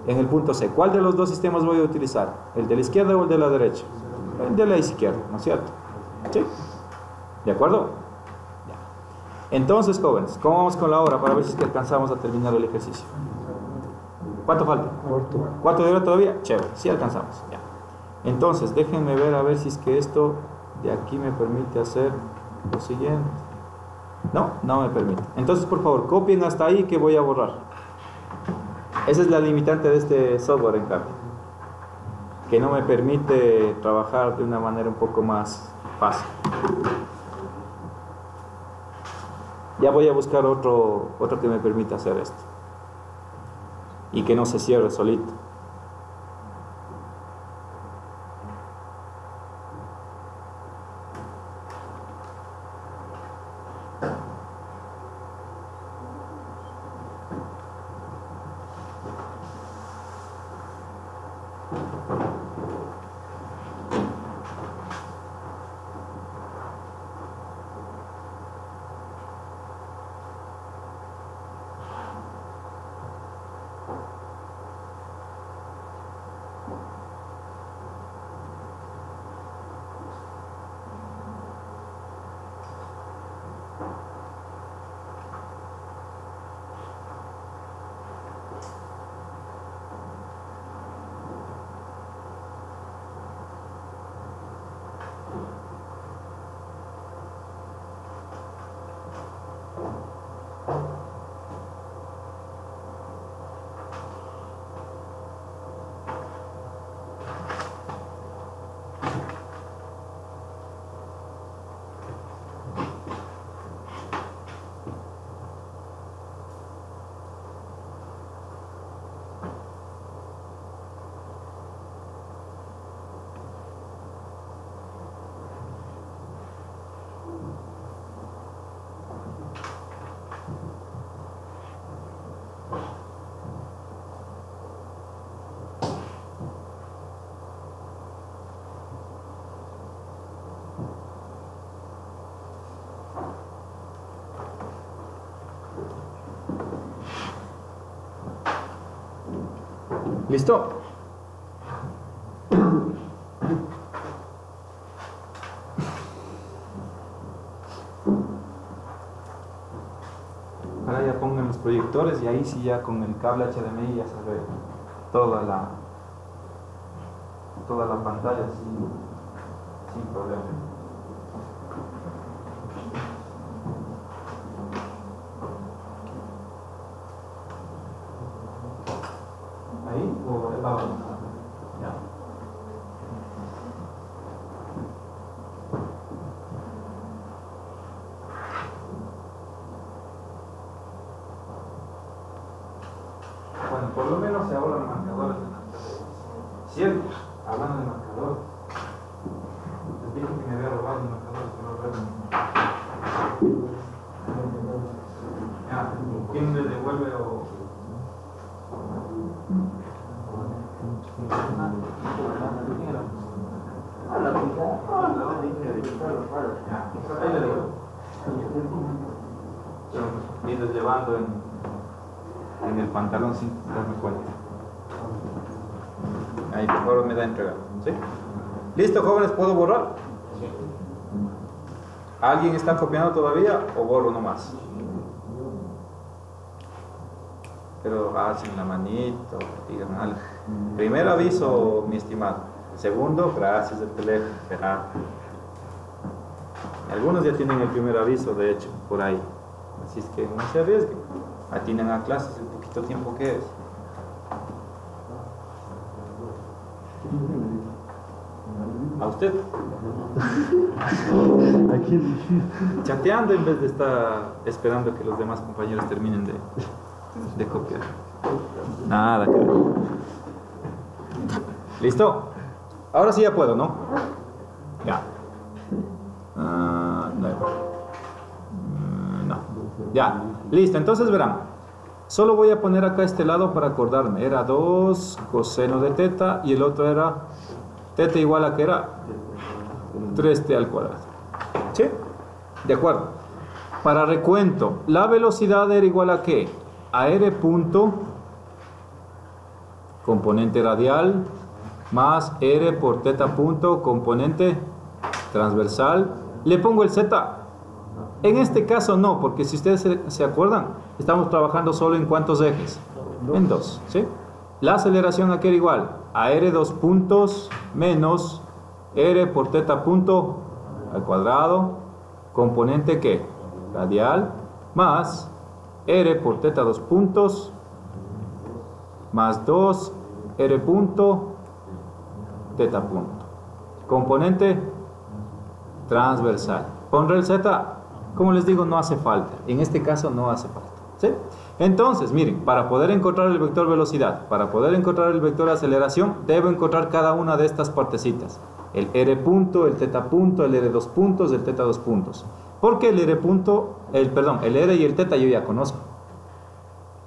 [SPEAKER 1] En el punto C. ¿Cuál de los dos sistemas voy a utilizar? ¿El de la izquierda o el de la derecha? El de la izquierda, ¿no es cierto? ¿Sí? ¿De acuerdo? Ya. Entonces, jóvenes, ¿cómo vamos con la hora para ver si es que alcanzamos a terminar el ejercicio? ¿Cuánto falta?
[SPEAKER 2] Cuarto.
[SPEAKER 1] ¿Cuarto de hora todavía? Chévere, sí alcanzamos. Ya. Entonces, déjenme ver a ver si es que esto de aquí me permite hacer lo siguiente. No, no me permite. Entonces, por favor, copien hasta ahí que voy a borrar. Esa es la limitante de este software, en cambio, que no me permite trabajar de una manera un poco más fácil. Ya voy a buscar otro que me permita hacer esto y que no se cierre solito. ¿Listo? Ahora ya pongan los proyectores y ahí sí ya con el cable HDMI ya se ve toda la pantalla sin problema. ¿Ahí o de lado? Ya. Bueno, por lo menos se ahorran marcadores en la televisión. ¿Cierto? Hablando de marcadores. Les dije que me había robado los marcadores, pero ya, ¿quién le devuelve o...? Ahí le digo. Vienes llevando en el pantalón sin darme cuenta. Ahí, por favor, me da entrega. ¿Sí? ¿Listo, jóvenes? ¿Puedo borrar? Sí. ¿Alguien está copiando todavía o borro nomás? Pero hacen la manito, digan algo. Primer aviso, mi estimado. Segundo, gracias del teléfono. Algunos ya tienen el primer aviso, de hecho, por ahí. Así es que no se arriesguen. Atienden a clases el poquito tiempo que es. ¿A usted? Chateando en vez de estar esperando que los demás compañeros terminen de copiar. Nada, que ver. ¿Listo? Ahora sí ya puedo, ¿no? Ya. No. Ya. Listo. Entonces verán. Solo voy a poner acá este lado para acordarme. Era 2 coseno de teta y el otro era teta igual a que era 3t al cuadrado. ¿Sí? De acuerdo. Para recuento, la velocidad era igual a ¿qué? A r punto componente radial más r por teta punto componente transversal. Le pongo el z. En este caso no, porque si ustedes se acuerdan, estamos trabajando solo en ¿cuántos ejes? En 2, ¿sí? La aceleración aquí era igual a r 2 puntos menos r por teta punto al cuadrado, componente ¿qué? Radial, más r por teta 2 puntos, más 2 r punto teta punto, componente transversal. Pondré el z, como les digo, no hace falta. En este caso no hace falta, ¿sí? Entonces, miren, para poder encontrar el vector velocidad, para poder encontrar el vector aceleración, debo encontrar cada una de estas partecitas. El r punto, el teta punto, el r 2 puntos, el teta 2 puntos. Porque el r punto, el r y el teta yo ya conozco.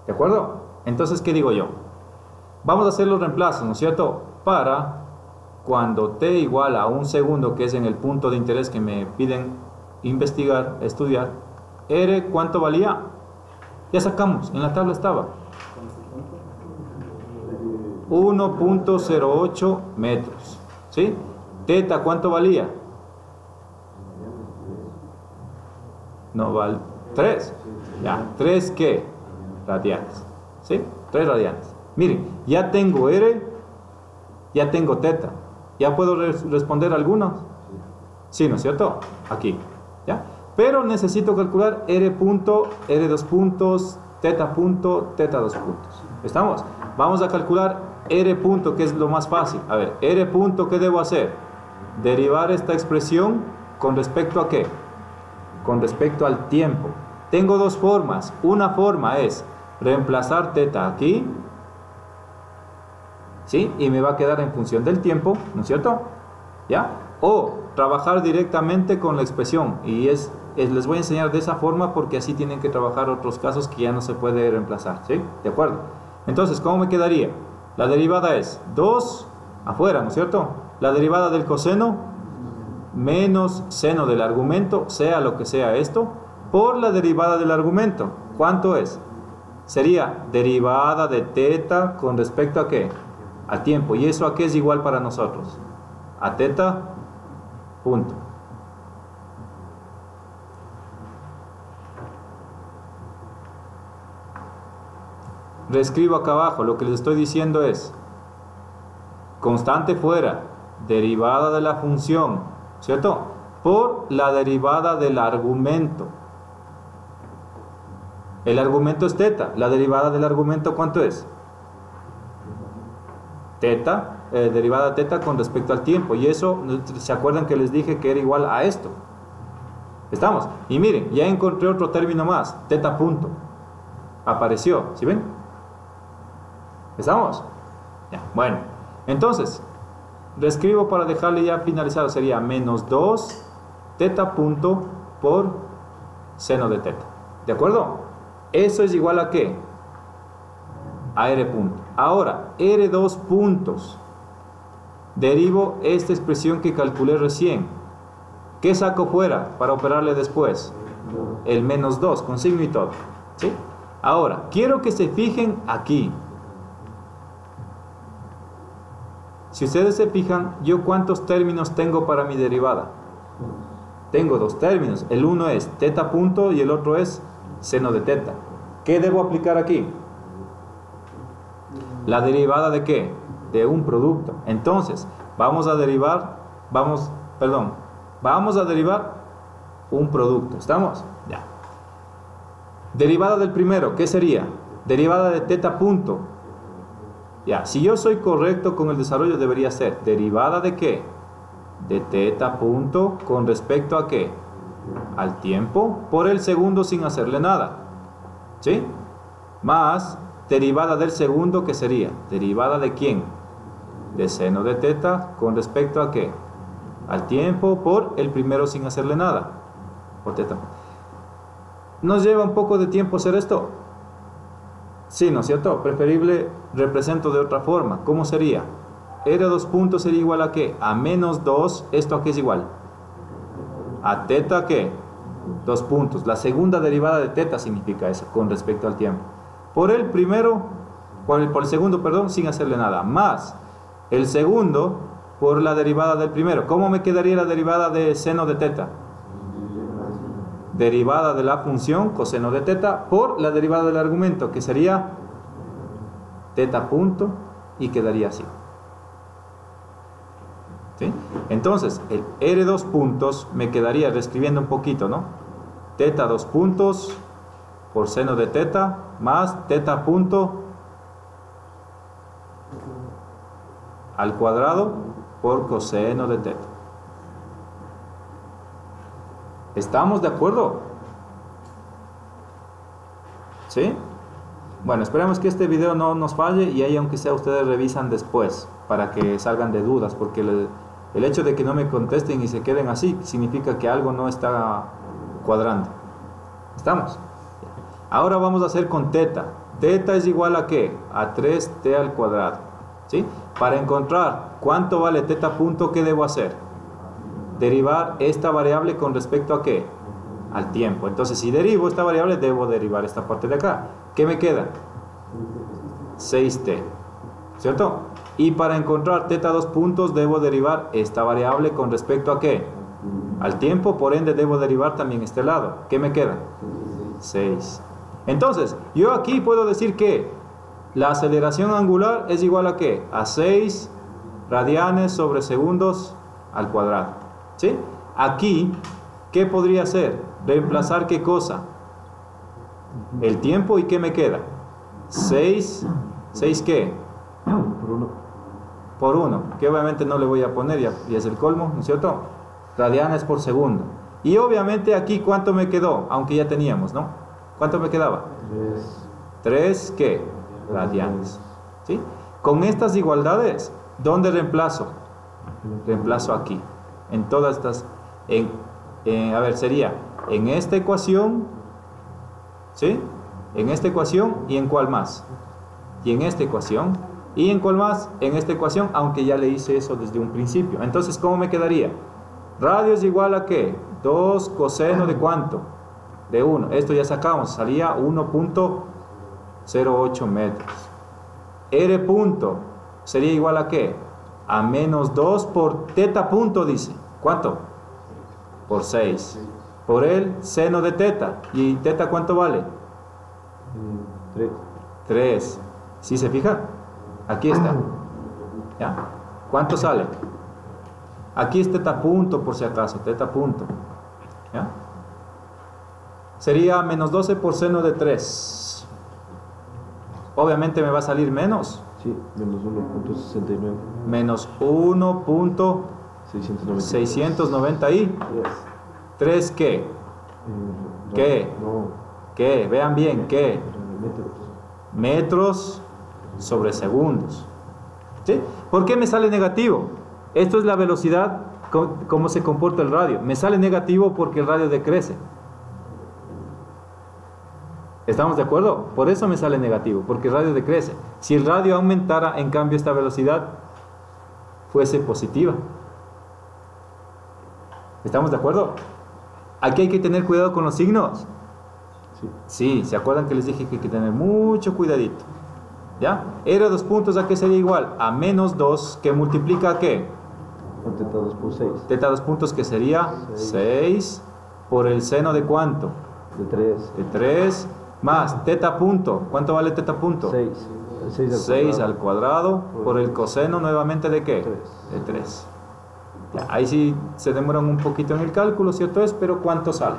[SPEAKER 1] ¿De acuerdo? Entonces, ¿qué digo yo? Vamos a hacer los reemplazos, ¿no es cierto? Para cuando t igual a 1 segundo, que es en el punto de interés que me piden investigar, estudiar, r, ¿cuánto valía? Ya sacamos, en la tabla estaba 1.08 metros, ¿sí? Teta, ¿cuánto valía? No vale 3. Ya, 3 ¿qué? Radianes, ¿sí? 3 radianes. Miren, ya tengo r, ya tengo teta. ¿Ya puedo responder algunos? Sí, ¿no es cierto? Aquí, ¿ya? Pero necesito calcular r punto, r 2 puntos, teta punto, teta 2 puntos. ¿Estamos? Vamos a calcular r punto, que es lo más fácil. A ver, r punto, ¿qué debo hacer? Derivar esta expresión con respecto a ¿qué? Con respecto al tiempo. Tengo dos formas. Una forma es reemplazar teta aquí, ¿sí? Y me va a quedar en función del tiempo, ¿no es cierto? ¿Ya? O trabajar directamente con la expresión. Y les voy a enseñar de esa forma porque así tienen que trabajar otros casos que ya no se puede reemplazar, ¿sí? ¿De acuerdo? Entonces, ¿cómo me quedaría? La derivada es 2 afuera, ¿no es cierto? La derivada del coseno menos seno del argumento, sea lo que sea esto, por la derivada del argumento. ¿Cuánto es? Sería derivada de teta con respecto a ¿qué? al tiempo. ¿Y eso a qué es igual para nosotros? A teta punto. Reescribo acá abajo, lo que les estoy diciendo es constante fuera, derivada de la función, ¿cierto? Por la derivada del argumento. El argumento es teta, la derivada del argumento ¿cuánto es? Teta, derivada de teta con respecto al tiempo, y eso, ¿se acuerdan que les dije que era igual a esto? ¿Estamos? Y miren, ya encontré otro término más, teta punto. Apareció, ¿sí ven? ¿Estamos? Ya, bueno, entonces, reescribo para dejarle ya finalizado, sería menos 2 teta punto por seno de teta. ¿De acuerdo? Eso es igual a ¿qué? A R punto. Ahora, R2 puntos. Derivo esta expresión que calculé recién. ¿Qué saco fuera para operarle después? El menos 2, con signo y todo. ¿Sí? Ahora, quiero que se fijen aquí. Si ustedes se fijan, ¿yo cuántos términos tengo para mi derivada? Tengo dos términos. El uno es teta punto y el otro es seno de teta. ¿Qué debo aplicar aquí? ¿La derivada de qué? De un producto. Entonces, vamos a derivar un producto. ¿Estamos? Ya. Derivada del primero, ¿qué sería? Derivada de teta punto. Ya, si yo soy correcto con el desarrollo, debería ser derivada de qué? De teta punto con respecto a qué? Al tiempo por el segundo sin hacerle nada. ¿Sí? Más derivada del segundo, ¿qué sería? ¿Derivada de quién? De seno de teta con respecto a qué? Al tiempo por el primero sin hacerle nada. Por teta. ¿Nos lleva un poco de tiempo hacer esto? Sí, ¿no es cierto? Preferible represento de otra forma. ¿Cómo sería? R2 puntos sería igual a ¿qué? A menos 2. ¿Esto a qué es igual? A teta, ¿qué? 2 puntos. La segunda derivada de teta significa eso, con respecto al tiempo. Por el primero, por el segundo, perdón, sin hacerle nada. Más el segundo por la derivada del primero. ¿Cómo me quedaría la derivada de seno de teta? Derivada de la función coseno de teta por la derivada del argumento, que sería teta punto, y quedaría así. ¿Sí? Entonces, el R2 puntos me quedaría, reescribiendo un poquito, ¿no? Teta 2 puntos por seno de teta más teta punto al cuadrado por coseno de teta. ¿Estamos de acuerdo? ¿Sí? Bueno, esperemos que este video no nos falle y ahí aunque sea ustedes revisan después para que salgan de dudas, porque el hecho de que no me contesten y se queden así significa que algo no está cuadrando. ¿Estamos? Ahora vamos a hacer con teta. Teta es igual a ¿qué? A 3t al cuadrado. ¿Sí? Para encontrar cuánto vale teta punto, ¿qué debo hacer? Derivar esta variable con respecto a ¿qué? Al tiempo. Entonces, si derivo esta variable, debo derivar esta parte de acá. ¿Qué me queda? 6t. ¿Cierto? Y para encontrar teta 2 puntos, debo derivar esta variable con respecto a ¿qué? Al tiempo, por ende, debo derivar también este lado. ¿Qué me queda? 6. Entonces, yo aquí puedo decir que la aceleración angular es igual a ¿qué? A 6 radianes sobre segundos al cuadrado. ¿Sí? Aquí, ¿qué podría ser? Reemplazar ¿qué cosa? El tiempo, ¿y qué me queda? 6 ¿qué? Por 1, que obviamente no le voy a poner, ya es el colmo, ¿no es cierto? Radianes por segundo. Y obviamente aquí, ¿cuánto me quedó? Aunque ya teníamos, ¿no? ¿Cuánto me quedaba? 3 ¿qué? Radianes. ¿Sí? Con estas igualdades, ¿dónde reemplazo? Reemplazo aquí. En todas estas, a ver, sería en esta ecuación, ¿sí? En esta ecuación, ¿y en cuál más? Y en esta ecuación, ¿y en cuál más? En esta ecuación, aunque ya le hice eso desde un principio. Entonces, ¿cómo me quedaría? Radio es igual a ¿qué? 2 coseno de ¿cuánto? De 1. Esto ya sacamos, salía 1.08 metros. R punto, sería igual a ¿qué? A menos 2 por teta punto, dice. ¿Cuánto? Por 6. Por el seno de teta. ¿Y teta cuánto vale?
[SPEAKER 2] 3.
[SPEAKER 1] 3. ¿Sí se fija? Aquí está. ¿Ya? ¿Cuánto sale? Aquí es teta punto, por si acaso. Teta punto. ¿Ya? Sería menos 12 por seno de 3. Obviamente me va a salir menos.
[SPEAKER 2] Sí, menos 1.69.
[SPEAKER 1] Menos 1.690 y 3 ¿qué? ¿Qué?
[SPEAKER 2] No.
[SPEAKER 1] ¿Qué? Vean bien, ¿qué?
[SPEAKER 2] Metros.
[SPEAKER 1] Metros sobre segundos. ¿Sí? ¿Por qué me sale negativo? Esto es la velocidad, cómo se comporta el radio. Me sale negativo porque el radio decrece. ¿Estamos de acuerdo? Por eso me sale negativo, porque el radio decrece. Si el radio aumentara, en cambio, esta velocidad fuese positiva. ¿Estamos de acuerdo? Aquí hay que tener cuidado con los signos. Sí, ¿se acuerdan que les dije que hay que tener mucho cuidadito? ¿Ya? R 2 puntos, ¿a qué sería igual? A menos 2, que multiplica ¿a qué?
[SPEAKER 2] Teta 2 por 6.
[SPEAKER 1] Teta 2 puntos, que sería 6 por el seno de ¿cuánto?
[SPEAKER 2] De 3.
[SPEAKER 1] De 3 más teta punto. ¿Cuánto vale teta punto?
[SPEAKER 2] 6.
[SPEAKER 1] 6 al cuadrado por el coseno nuevamente ¿de qué?
[SPEAKER 2] 3.
[SPEAKER 1] De 3. Ya, ahí sí se demoran un poquito en el cálculo, ¿cierto es? Pero ¿cuánto sale?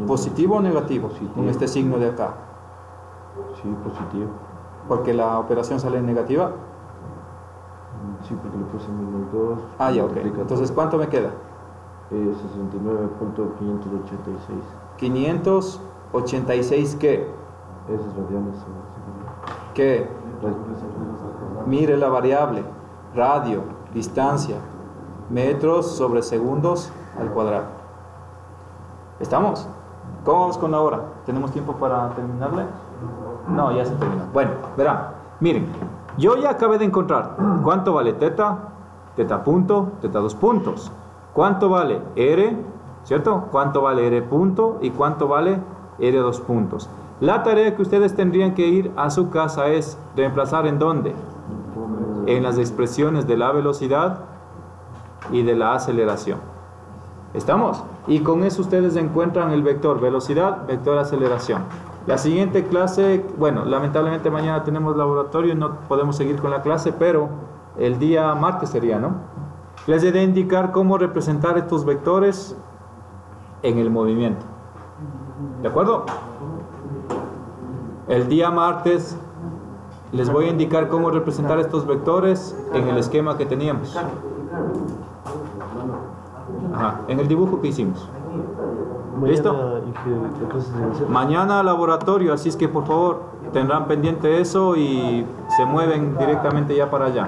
[SPEAKER 1] ¿Positivo o negativo?
[SPEAKER 2] Positivo.
[SPEAKER 1] Con este signo de acá.
[SPEAKER 2] Sí, positivo.
[SPEAKER 1] Porque la operación sale negativa.
[SPEAKER 2] Sí, porque le puse menos 2.
[SPEAKER 1] Ah, ya, ok. Entonces, ¿cuánto me queda?
[SPEAKER 2] 69.586.
[SPEAKER 1] 586 ¿qué?
[SPEAKER 2] Esas radianes.
[SPEAKER 1] ¿Qué? Mire la variable. Radio, distancia, metros sobre segundos al cuadrado. ¿Estamos? ¿Cómo vamos con la hora? ¿Tenemos tiempo para terminarle? No, ya se terminó. Bueno, verán. Miren, yo ya acabé de encontrar cuánto vale teta, teta punto, teta 2 puntos. ¿Cuánto vale R? ¿Cierto? ¿Cuánto vale R punto? ¿Y cuánto vale R 2 puntos? La tarea que ustedes tendrían que ir a su casa es reemplazar ¿en dónde? En las expresiones de la velocidad y de la aceleración. ¿Estamos? Y con eso ustedes encuentran el vector velocidad, vector aceleración. La siguiente clase, bueno, lamentablemente mañana tenemos laboratorio y no podemos seguir con la clase, pero el día martes sería, ¿no? Les he de indicar cómo representar estos vectores en el movimiento. ¿De acuerdo? El día martes les voy a indicar cómo representar estos vectores en el esquema que teníamos. Ajá, en el dibujo que hicimos. ¿Listo? Mañana laboratorio, así es que por favor tendrán pendiente eso y se mueven directamente ya para allá.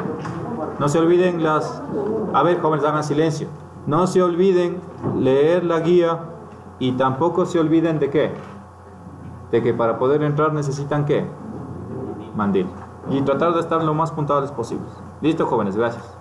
[SPEAKER 1] No se olviden las... A ver, jóvenes, hagan silencio. No se olviden leer la guía y tampoco se olviden de qué. De que para poder entrar necesitan qué. Mandil. Y tratar de estar lo más puntuales posibles. Listo, jóvenes, gracias.